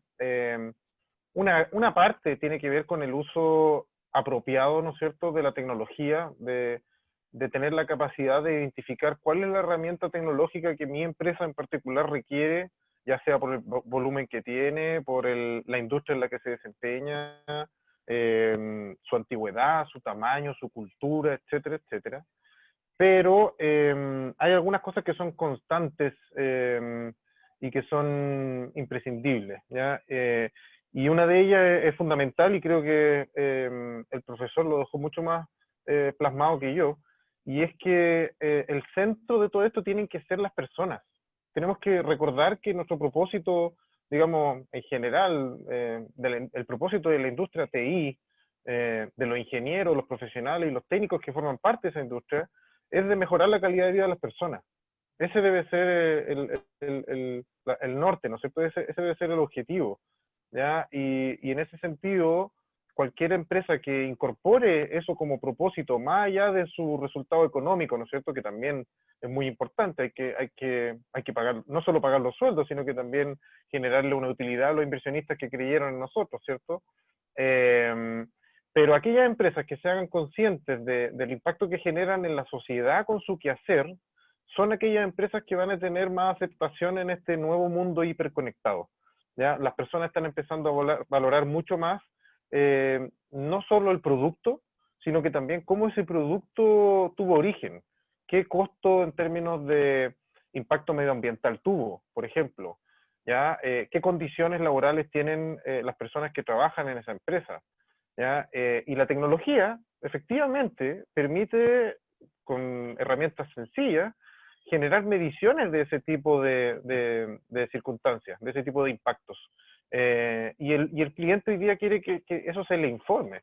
una parte tiene que ver con el uso apropiado, ¿no es cierto?, de la tecnología, de tener la capacidad de identificar cuál es la herramienta tecnológica que mi empresa en particular requiere, ya sea por el volumen que tiene, por la industria en la que se desempeña, su antigüedad, su tamaño, su cultura, etcétera, etcétera. Pero hay algunas cosas que son constantes y que son imprescindibles, ¿ya? Y una de ellas es fundamental y creo que el profesor lo dejó mucho más plasmado que yo, y es que el centro de todo esto tienen que ser las personas. Tenemos que recordar que nuestro propósito, digamos, en general, el propósito de la industria TI, de los ingenieros, los profesionales y los técnicos que forman parte de esa industria, es de mejorar la calidad de vida de las personas. Ese debe ser el norte, ¿no es cierto? Ese debe ser el objetivo, ¿ya? Y en ese sentido, cualquier empresa que incorpore eso como propósito, más allá de su resultado económico, ¿no es cierto?, que también es muy importante, hay que pagar, no solo pagar los sueldos, sino que también generarle una utilidad a los inversionistas que creyeron en nosotros, ¿cierto? Pero aquellas empresas que se hagan conscientes del impacto que generan en la sociedad con su quehacer, son aquellas empresas que van a tener más aceptación en este nuevo mundo hiperconectado, ¿ya? Las personas están empezando a valorar mucho más no solo el producto, sino que también cómo ese producto tuvo origen, qué costo en términos de impacto medioambiental tuvo, por ejemplo, ¿ya? Qué condiciones laborales tienen las personas que trabajan en esa empresa, ¿ya? Y la tecnología, efectivamente, permite, con herramientas sencillas, generar mediciones de ese tipo de circunstancias, de ese tipo de impactos. Y el cliente hoy día quiere que eso se le informe,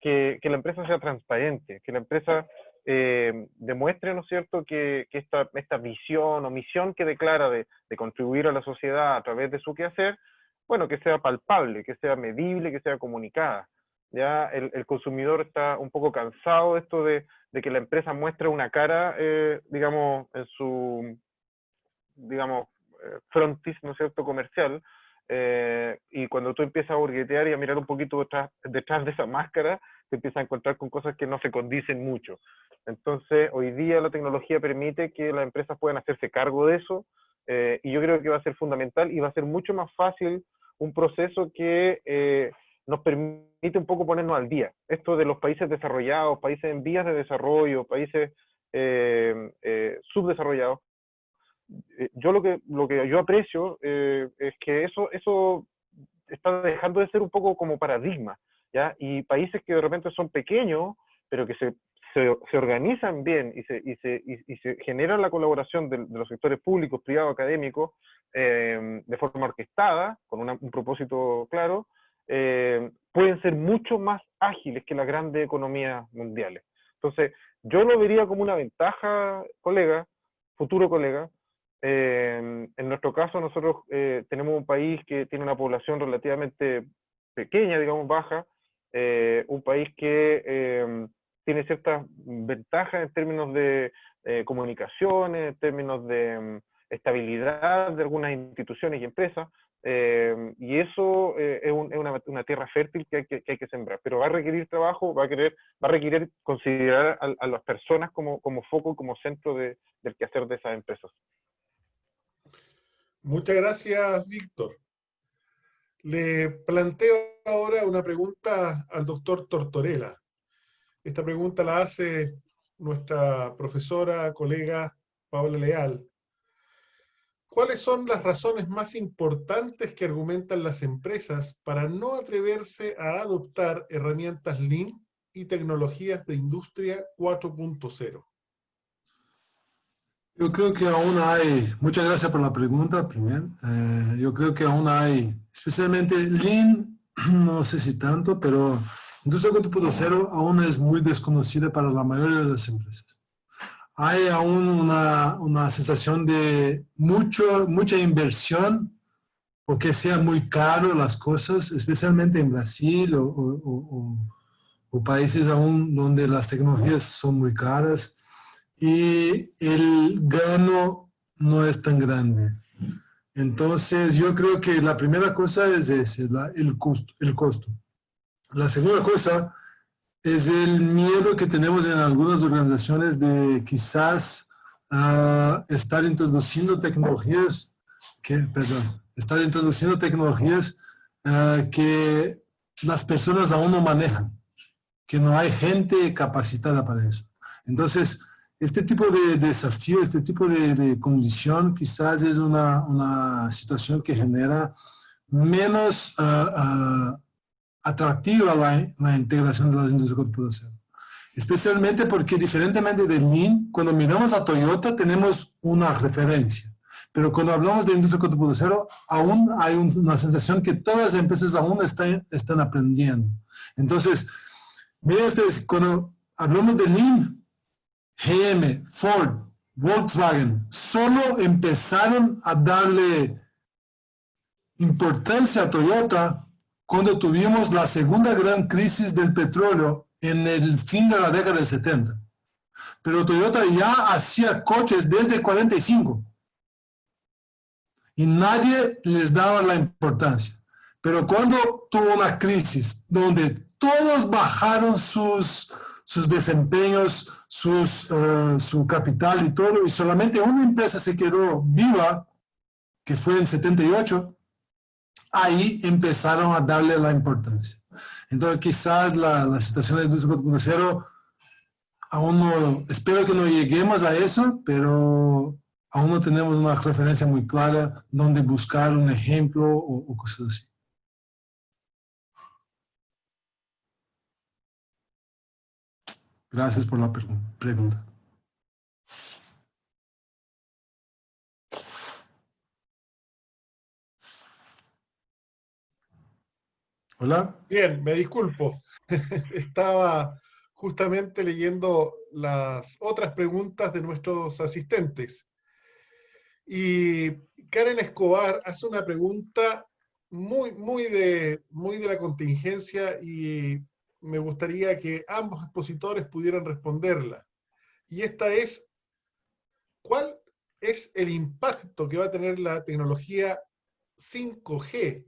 que la empresa sea transparente, que la empresa demuestre, ¿no es cierto?, que esta visión o misión que declara de contribuir a la sociedad a través de su quehacer, bueno, que sea palpable, que sea medible, que sea comunicada. Ya el consumidor está un poco cansado de esto de que la empresa muestre una cara, digamos, en su, digamos, frontis, ¿no es cierto?, comercial, y cuando tú empiezas a burguetear y a mirar un poquito detrás de esa máscara, te empiezas a encontrar con cosas que no se condicen mucho. Entonces, hoy día la tecnología permite que las empresas puedan hacerse cargo de eso, y yo creo que va a ser fundamental y va a ser mucho más fácil un proceso que nos permite un poco ponernos al día. Esto de los países desarrollados, países en vías de desarrollo, países subdesarrollados, yo lo que yo aprecio es que eso está dejando de ser un poco como paradigma, ¿ya? Y países que de repente son pequeños, pero que se organizan bien y se genera la colaboración de los sectores públicos, privados, académicos, de forma orquestada, con un propósito claro, pueden ser mucho más ágiles que las grandes economías mundiales. Entonces, yo lo vería como una ventaja, colega, futuro colega. En nuestro caso, nosotros tenemos un país que tiene una población relativamente pequeña, digamos, baja, un país que tiene ciertas ventajas en términos de comunicaciones, en términos de estabilidad de algunas instituciones y empresas, y eso es una tierra fértil que hay que sembrar, pero va a requerir trabajo, va a requerir considerar a las personas como foco, como centro del quehacer de esas empresas. Muchas gracias, Víctor. Le planteo ahora una pregunta al doctor Tortorella. Esta pregunta la hace nuestra profesora, colega Paola Leal. ¿Cuáles son las razones más importantes que argumentan las empresas para no atreverse a adoptar herramientas Lean y tecnologías de industria 4.0? Yo creo que aún hay, muchas gracias por la pregunta primero. Yo creo que aún hay, especialmente Lean, no sé si tanto, pero industria 4.0 aún es muy desconocida para la mayoría de las empresas. Hay aún una sensación de mucha inversión, porque sea muy caro las cosas, especialmente en Brasil o países aún donde las tecnologías son muy caras y el gano no es tan grande. Entonces, yo creo que la primera cosa es ese, el costo. La segunda cosa es el miedo que tenemos en algunas organizaciones de quizás estar introduciendo tecnologías que las personas aún no manejan, que no hay gente capacitada para eso. Entonces, este tipo de desafío, este tipo de condición quizás es una situación que genera menos atractiva la integración de las industrias 4.0. Especialmente porque, diferentemente de Lean, cuando miramos a Toyota tenemos una referencia. Pero cuando hablamos de industria 4.0, aún hay una sensación que todas las empresas aún están aprendiendo. Entonces, miren ustedes, cuando hablamos de Lean, GM, Ford, Volkswagen, solo empezaron a darle importancia a Toyota cuando tuvimos la segunda gran crisis del petróleo en el fin de la década del 70. Pero Toyota ya hacía coches desde el 45. Y nadie les daba la importancia. Pero cuando tuvo una crisis donde todos bajaron sus desempeños, su capital y todo, y solamente una empresa se quedó viva, que fue en 78, ahí empezaron a darle la importancia. Entonces quizás la situación de industria 4.0 aún no, espero que no lleguemos a eso, pero aún no tenemos una referencia muy clara donde buscar un ejemplo o cosas así. Gracias por la pregunta. Hola. Bien, me disculpo. Estaba justamente leyendo las otras preguntas de nuestros asistentes. Y Karen Escobar hace una pregunta muy de la contingencia y me gustaría que ambos expositores pudieran responderla. Y esta es, ¿cuál es el impacto que va a tener la tecnología 5G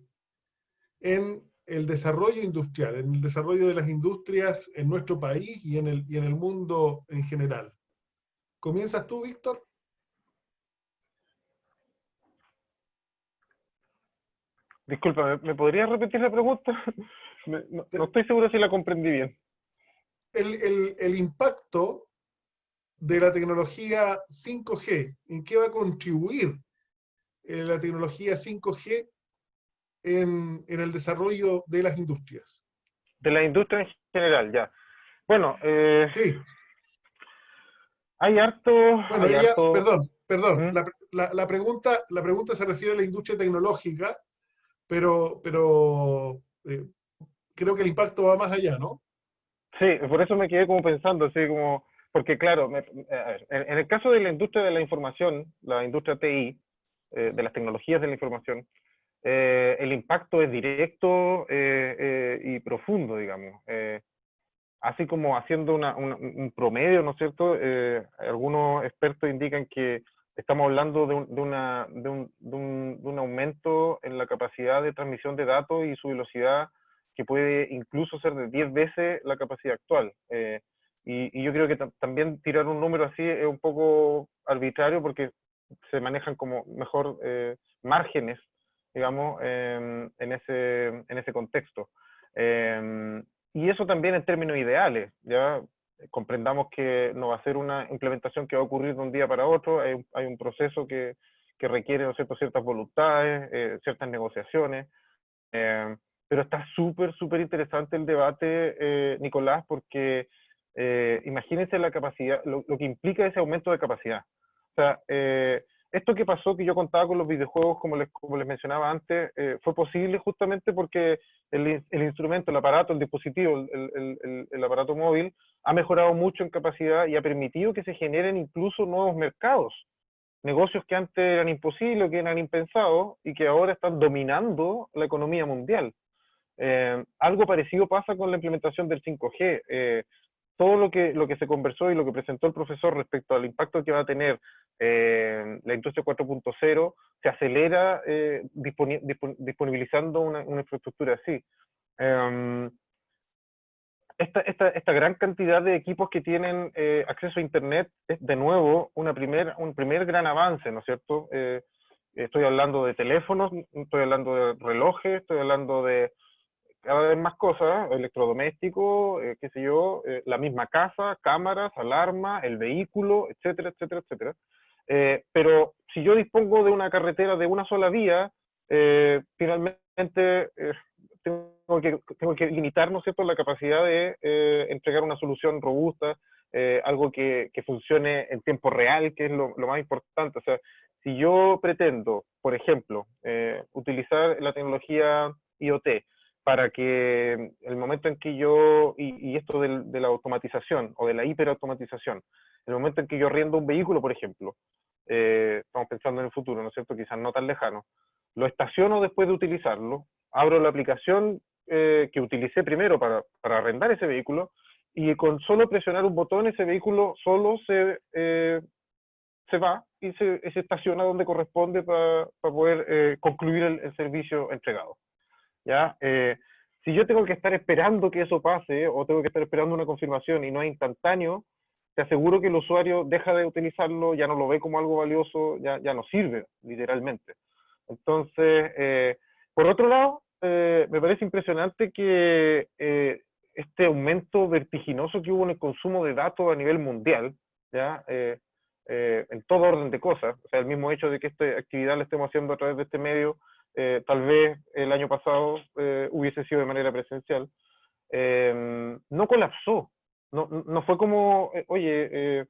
en el desarrollo industrial, en el desarrollo de las industrias en nuestro país y en el mundo en general? ¿Comienzas tú, Víctor? Disculpa, ¿me podrías repetir la pregunta? No estoy seguro si la comprendí bien. El impacto de la tecnología 5G, ¿en qué va a contribuir la tecnología 5G en el desarrollo de las industrias? De la industria en general, ya. Bueno, Sí. hay harto... Bueno, hay harto... perdón. ¿Mm? La pregunta se refiere a la industria tecnológica, pero creo que el impacto va más allá, ¿no? Sí, por eso me quedé como pensando, así como... Porque claro, a ver, en el caso de la industria de la información, la industria TI, de las tecnologías de la información, el impacto es directo y profundo, digamos. así como haciendo un promedio, ¿no es cierto? Algunos expertos indican que estamos hablando de un aumento en la capacidad de transmisión de datos y su velocidad que puede incluso ser de 10 veces la capacidad actual. Y yo creo que también tirar un número así es un poco arbitrario porque se manejan como mejor márgenes, digamos, en ese contexto. Y eso también en términos ideales, ¿ya? Comprendamos que no va a ser una implementación que va a ocurrir de un día para otro, hay un proceso que requiere, ¿no es cierto?, ciertas voluntades, ciertas negociaciones, pero está súper interesante el debate, Nicolás, porque imagínense la capacidad, lo que implica ese aumento de capacidad. O sea, esto que pasó, que yo contaba con los videojuegos, como les mencionaba antes, fue posible justamente porque el instrumento, el aparato, el dispositivo, el aparato móvil, ha mejorado mucho en capacidad y ha permitido que se generen incluso nuevos mercados. Negocios que antes eran imposibles, que eran impensados, y que ahora están dominando la economía mundial. Algo parecido pasa con la implementación del 5G. Todo lo que se conversó y lo que presentó el profesor respecto al impacto que va a tener la industria 4.0 se acelera disponibilizando una infraestructura así. Esta gran cantidad de equipos que tienen acceso a Internet es de nuevo un primer gran avance, ¿no es cierto? Estoy hablando de teléfonos, estoy hablando de relojes, estoy hablando de cada vez más cosas, electrodomésticos, qué sé yo, la misma casa, cámaras, alarma, el vehículo, etcétera, etcétera, etcétera. Pero si yo dispongo de una carretera de una sola vía, finalmente tengo que limitar, ¿no es cierto?, la capacidad de entregar una solución robusta, algo que funcione en tiempo real, que es lo más importante. O sea, si yo pretendo, por ejemplo, utilizar la tecnología IoT, para que el momento en que yo, y esto de la automatización o de la hiperautomatización, el momento en que yo arriendo un vehículo, por ejemplo, estamos pensando en el futuro, ¿no es cierto?, quizás no tan lejano, lo estaciono después de utilizarlo, abro la aplicación que utilicé primero para arrendar ese vehículo, y con solo presionar un botón ese vehículo solo se va y se estaciona donde corresponde para poder concluir el servicio entregado. ¿Ya? Si yo tengo que estar esperando que eso pase, o tengo que estar esperando una confirmación y no es instantáneo, te aseguro que el usuario deja de utilizarlo, ya no lo ve como algo valioso, ya no sirve, literalmente. Entonces, por otro lado, me parece impresionante que este aumento vertiginoso que hubo en el consumo de datos a nivel mundial, ¿ya? En todo orden de cosas, o sea, el mismo hecho de que esta actividad la estemos haciendo a través de este medio, tal vez el año pasado hubiese sido de manera presencial, no colapsó, no fue como, oye,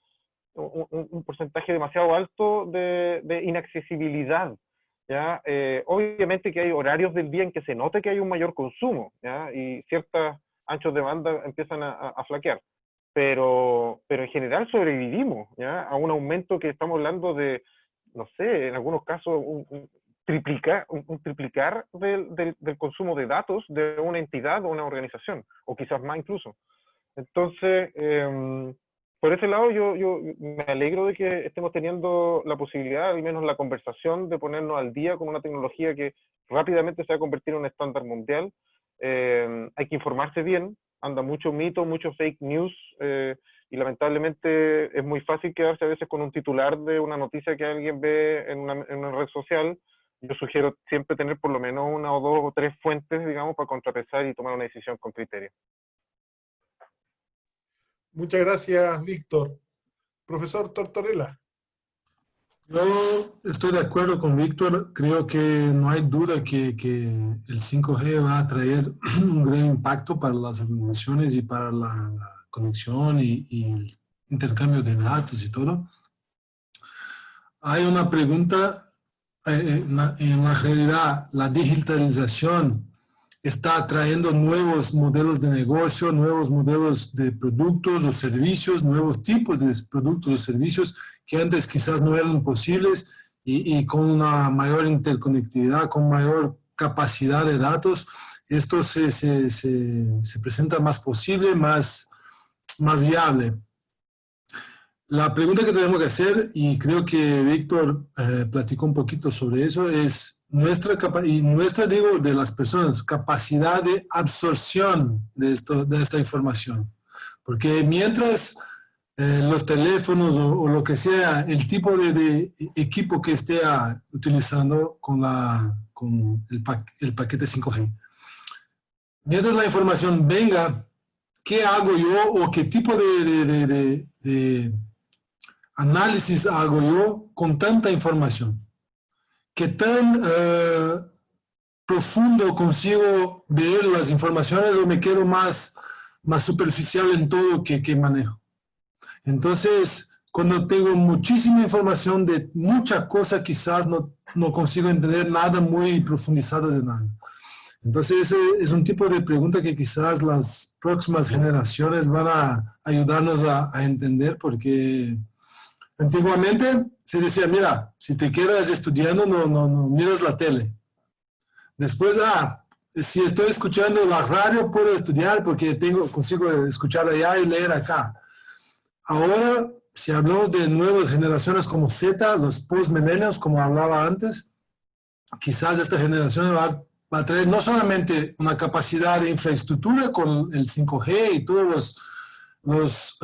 un porcentaje demasiado alto de inaccesibilidad, ¿ya? Obviamente que hay horarios del día en que se nota que hay un mayor consumo, ¿ya? Y ciertos anchos de banda empiezan a flaquear, pero en general sobrevivimos, ¿ya? A un aumento que estamos hablando de, no sé, en algunos casos un triplicar del consumo de datos de una entidad o una organización, o quizás más incluso. Entonces, por ese lado yo me alegro de que estemos teniendo la posibilidad, al menos la conversación, de ponernos al día con una tecnología que rápidamente se va a convertir en un estándar mundial. Hay que informarse bien, anda mucho mito, mucho fake news, y lamentablemente es muy fácil quedarse a veces con un titular de una noticia que alguien ve en una red social. Yo sugiero siempre tener por lo menos una o dos o tres fuentes, digamos, para contrapesar y tomar una decisión con criterio. Muchas gracias, Víctor. Profesor Tortorella. Yo estoy de acuerdo con Víctor, creo que no hay duda que el 5G va a traer un gran impacto para las organizaciones y para la conexión y el intercambio de datos y todo. Hay una pregunta, en la realidad, la digitalización está trayendo nuevos modelos de negocio, nuevos modelos de productos o servicios, nuevos tipos de productos o servicios que antes quizás no eran posibles y con una mayor interconectividad, con mayor capacidad de datos, esto se presenta más posible, más más viable. La pregunta que tenemos que hacer, y creo que Víctor platicó un poquito sobre eso, es nuestra digo, de las personas, capacidad de absorción de esta información. Porque mientras los teléfonos o lo que sea, el tipo de equipo que esté utilizando con el paquete 5G, mientras la información venga, ¿qué hago yo o qué tipo de análisis hago yo con tanta información? ¿Qué tan profundo consigo ver las informaciones o me quedo más superficial en todo que manejo? Entonces, cuando tengo muchísima información de muchas cosas, quizás no consigo entender nada muy profundizado de nada. Entonces, ese es un tipo de pregunta que quizás las próximas generaciones van a ayudarnos a entender, porque antiguamente se decía, mira, si te quedas estudiando, no miras la tele. Después, si estoy escuchando la radio, puedo estudiar porque consigo escuchar allá y leer acá. Ahora, si hablamos de nuevas generaciones como Z, los post-millennials, como hablaba antes, quizás esta generación va a traer no solamente una capacidad de infraestructura con el 5G y todos los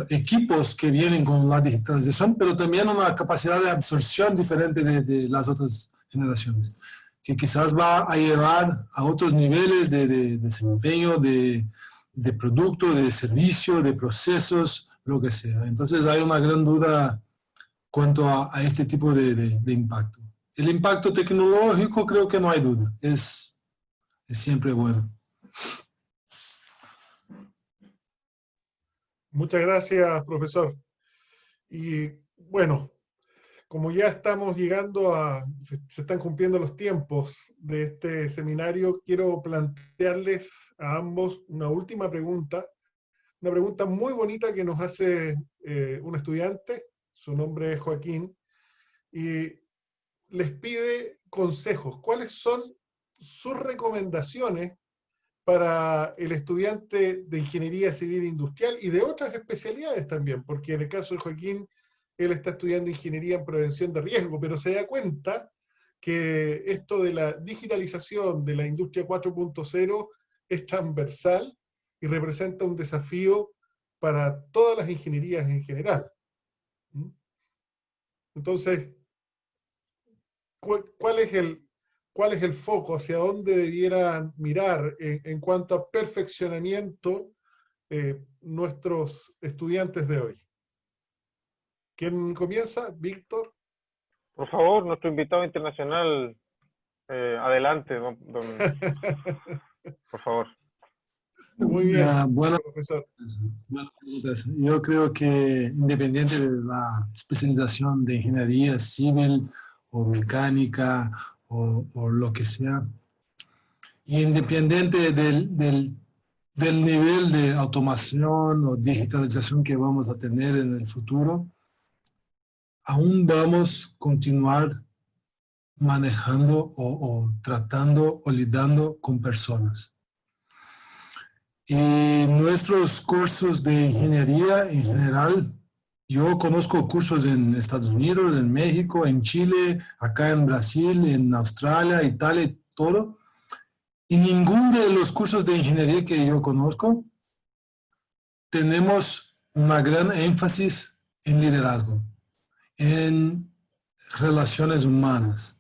equipos que vienen con la digitalización, pero también una capacidad de absorción diferente de las otras generaciones, que quizás va a llevar a otros niveles de desempeño, de producto, de servicio, de procesos, lo que sea. Entonces hay una gran duda cuanto a este tipo de impacto. El impacto tecnológico creo que no hay duda, es siempre bueno. Muchas gracias, profesor. Y bueno, como ya estamos llegando se están cumpliendo los tiempos de este seminario, quiero plantearles a ambos una última pregunta, una pregunta muy bonita que nos hace un estudiante, su nombre es Joaquín, y les pide consejos. ¿Cuáles son sus recomendaciones para el estudiante de Ingeniería Civil Industrial y de otras especialidades también? Porque en el caso de Joaquín, él está estudiando Ingeniería en Prevención de Riesgo, pero se da cuenta que esto de la digitalización de la industria 4.0 es transversal y representa un desafío para todas las ingenierías en general. Entonces, ¿cuál es el foco? ¿Hacia dónde debieran mirar en cuanto a perfeccionamiento nuestros estudiantes de hoy? ¿Quién comienza? ¿Víctor? Por favor, nuestro invitado internacional, adelante, don por favor. Muy bien, bueno, profesor. yo creo que independiente de la especialización de ingeniería civil o mecánica o lo que sea, independiente del nivel de automación o digitalización que vamos a tener en el futuro, aún vamos a continuar manejando o tratando o lidiando con personas. Y nuestros cursos de ingeniería en general, yo conozco cursos en Estados Unidos, en México, en Chile, acá en Brasil, en Australia, Italia, todo. Y ninguno de los cursos de ingeniería que yo conozco tenemos una gran énfasis en liderazgo, en relaciones humanas.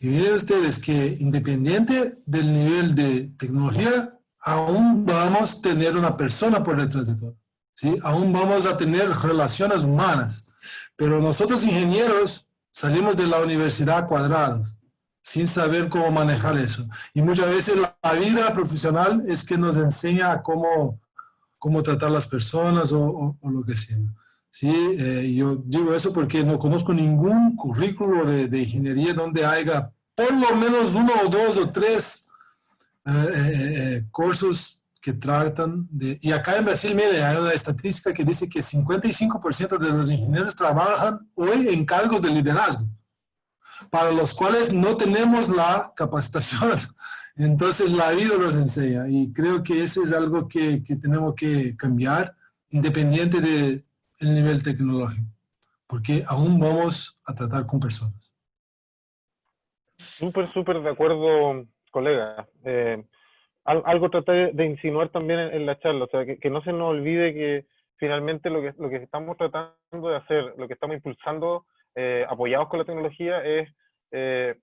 Y miren ustedes que independiente del nivel de tecnología, aún vamos a tener una persona por detrás de todo, ¿sí? Aún vamos a tener relaciones humanas. Pero nosotros ingenieros salimos de la universidad cuadrados, sin saber cómo manejar eso. Y muchas veces la vida profesional es que nos enseña cómo tratar las personas o lo que sea. ¿Sí? Yo digo eso porque no conozco ningún currículo de ingeniería donde haya por lo menos 1 o 2 o 3 cursos que tratan de... Y acá en Brasil, mire, hay una estadística que dice que 55% de los ingenieros trabajan hoy en cargos de liderazgo, para los cuales no tenemos la capacitación Entonces la vida nos enseña y creo que eso es algo que tenemos que cambiar independiente del nivel tecnológico, porque aún vamos a tratar con personas. Súper de acuerdo, colega. Algo traté de insinuar también en la charla, o sea, que no se nos olvide que finalmente lo que estamos tratando de hacer, lo que estamos impulsando, apoyados con la tecnología, es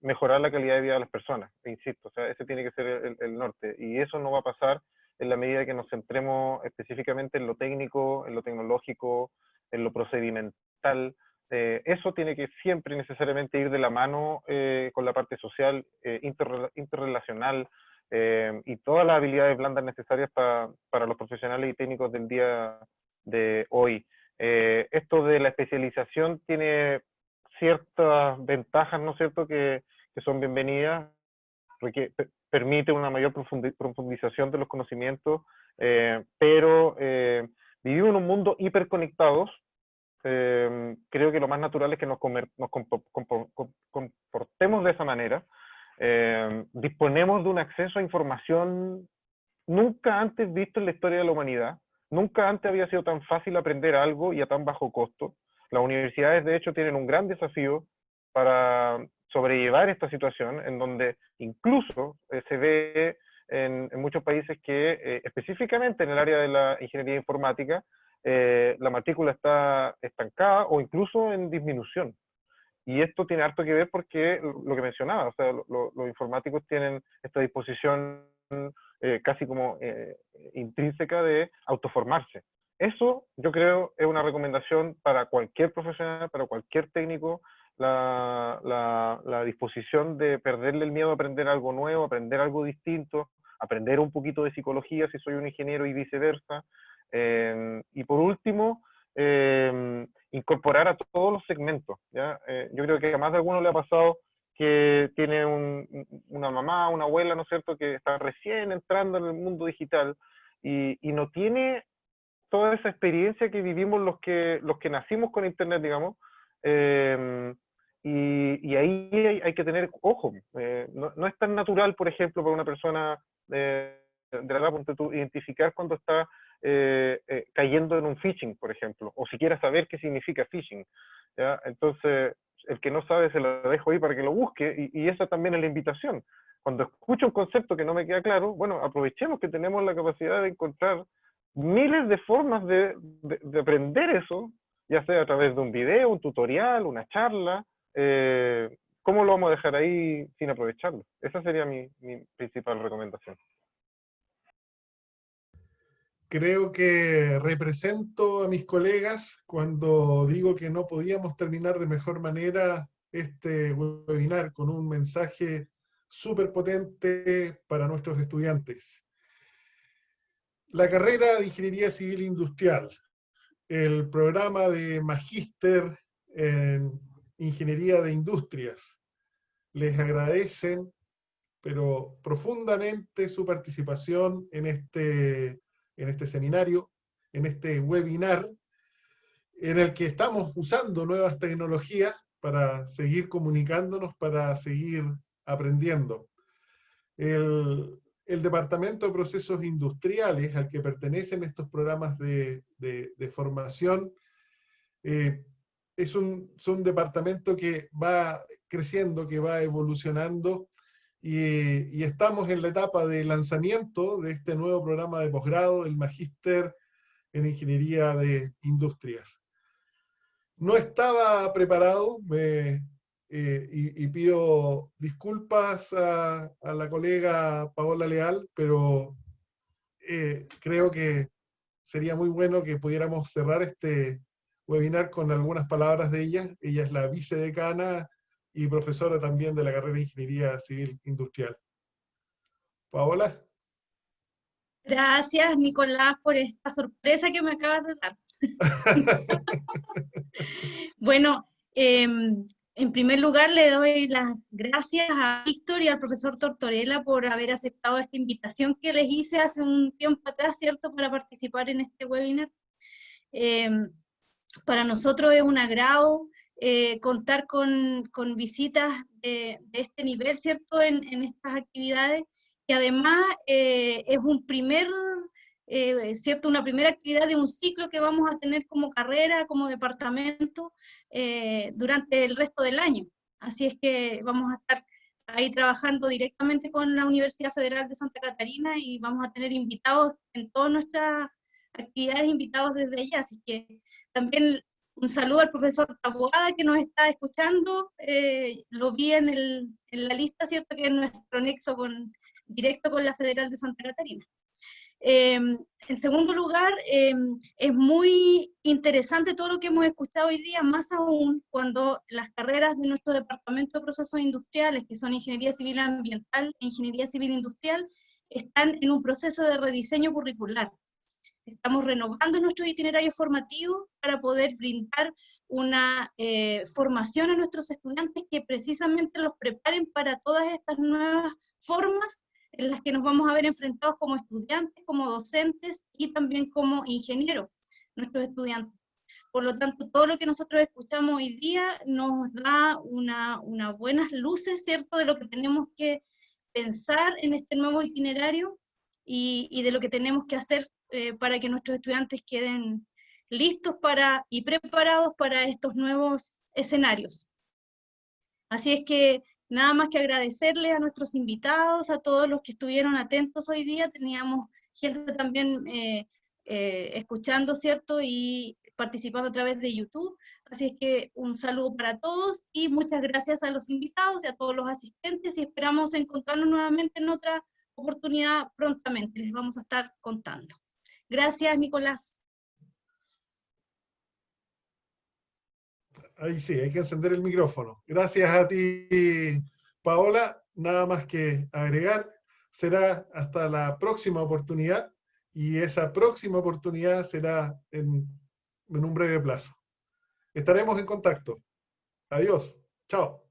mejorar la calidad de vida de las personas, insisto, o sea, ese tiene que ser el norte, y eso no va a pasar en la medida que nos centremos específicamente en lo técnico, en lo tecnológico, en lo procedimental. Eso tiene que siempre necesariamente ir de la mano con la parte social, interrelacional, y todas las habilidades blandas necesarias para los profesionales y técnicos del día de hoy. Esto de la especialización tiene ciertas ventajas, ¿no es cierto?, que son bienvenidas, porque permite una mayor profundización de los conocimientos, pero vivimos en un mundo hiperconectados. Creo que lo más natural es que nos comportemos de esa manera. Disponemos de un acceso a información nunca antes visto en la historia de la humanidad. Nunca antes había sido tan fácil aprender algo y a tan bajo costo. Las universidades, de hecho, tienen un gran desafío para sobrellevar esta situación, en donde incluso se ve en muchos países que, específicamente en el área de la ingeniería informática, la matrícula está estancada o incluso en disminución. Y esto tiene harto que ver porque lo que mencionaba, o sea, los informáticos tienen esta disposición casi como intrínseca de autoformarse. Eso, yo creo, es una recomendación para cualquier profesional, para cualquier técnico, la disposición de perderle el miedo a aprender algo nuevo, aprender algo distinto, aprender un poquito de psicología si soy un ingeniero y viceversa. Y por último, incorporar a todos los segmentos, ¿ya? Yo creo que a más de alguno le ha pasado que tiene una mamá, una abuela, ¿no es cierto?, que está recién entrando en el mundo digital y no tiene toda esa experiencia que vivimos los que nacimos con Internet, digamos, y ahí hay que tener ojo. No es tan natural, por ejemplo, para una persona de la edad, ponte tú, identificar cuando está cayendo en un phishing, por ejemplo, o siquiera saber qué significa phishing, ¿ya? Entonces, el que no sabe se lo dejo ahí para que lo busque, y esa también es la invitación. Cuando escucho un concepto que no me queda claro, bueno, aprovechemos que tenemos la capacidad de encontrar miles de formas de aprender eso, ya sea a través de un video, un tutorial, una charla. ¿Cómo lo vamos a dejar ahí sin aprovecharlo? Esa sería mi principal recomendación. Creo que represento a mis colegas cuando digo que no podíamos terminar de mejor manera este webinar con un mensaje súper potente para nuestros estudiantes. La carrera de Ingeniería Civil Industrial, el programa de Magíster en Ingeniería de Industrias, les agradecen, pero profundamente, su participación en este seminario, en este webinar, en el que estamos usando nuevas tecnologías para seguir comunicándonos, para seguir aprendiendo. El Departamento de Procesos Industriales, al que pertenecen estos programas de formación, es un departamento que va creciendo, que va evolucionando, y estamos en la etapa de lanzamiento de este nuevo programa de posgrado, el Magíster en Ingeniería de Industrias. No estaba preparado, y pido disculpas a la colega Paola Leal, pero creo que sería muy bueno que pudiéramos cerrar este webinar con algunas palabras de ella. Ella es la vicedecana y profesora también de la carrera de Ingeniería Civil Industrial. Paola. Gracias, Nicolás, por esta sorpresa que me acabas de dar. Bueno, en primer lugar le doy las gracias a Víctor y al profesor Tortorella por haber aceptado esta invitación que les hice hace un tiempo atrás, ¿cierto?, para participar en este webinar. Para nosotros es un agrado contar con visitas de este nivel, ¿cierto?, en estas actividades, que que además es un primer, ¿cierto? Una primera actividad de un ciclo que vamos a tener como carrera, como departamento, durante el resto del año. Así es que vamos a estar ahí trabajando directamente con la Universidad Federal de Santa Catarina y vamos a tener invitados en todas nuestras actividades, invitados desde allá. Así que también un saludo al profesor Taboada que nos está escuchando. Lo vi en la lista, ¿cierto? Que es nuestro nexo directo con la Federal de Santa Catarina. En segundo lugar, es muy interesante todo lo que hemos escuchado hoy día, más aún cuando las carreras de nuestro departamento de procesos industriales, que son Ingeniería Civil Ambiental e Ingeniería Civil Industrial, están en un proceso de rediseño curricular. Estamos renovando nuestros itinerarios formativos para poder brindar una formación a nuestros estudiantes que precisamente los preparen para todas estas nuevas formas en las que nos vamos a ver enfrentados como estudiantes, como docentes y también como ingenieros, nuestros estudiantes. Por lo tanto, todo lo que nosotros escuchamos hoy día nos da unas buenas luces, ¿cierto?, de lo que tenemos que pensar en este nuevo itinerario y de lo que tenemos que hacer para que nuestros estudiantes queden listos y preparados para estos nuevos escenarios. Así es que nada más que agradecerles a nuestros invitados, a todos los que estuvieron atentos hoy día. Teníamos gente también escuchando, ¿cierto? Y participando a través de YouTube. Así es que un saludo para todos y muchas gracias a los invitados y a todos los asistentes y esperamos encontrarnos nuevamente en otra oportunidad prontamente. Les vamos a estar contando. Gracias, Nicolás. Ahí sí, hay que encender el micrófono. Gracias a ti, Paola. Nada más que agregar. Será hasta la próxima oportunidad y esa próxima oportunidad será en un breve plazo. Estaremos en contacto. Adiós. Chao.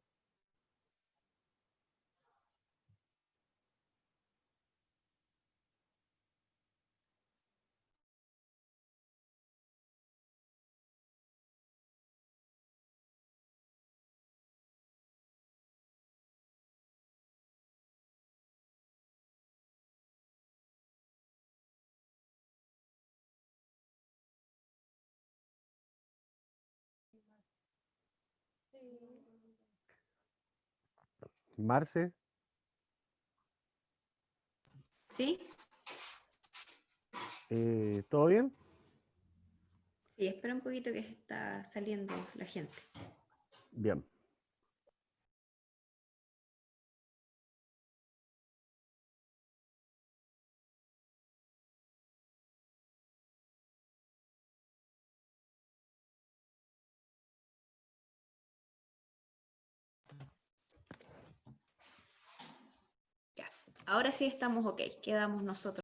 Marce. ¿Sí? ¿Todo bien? Sí, espera un poquito que está saliendo la gente. Bien. Ya, ahora sí estamos ok, quedamos nosotros.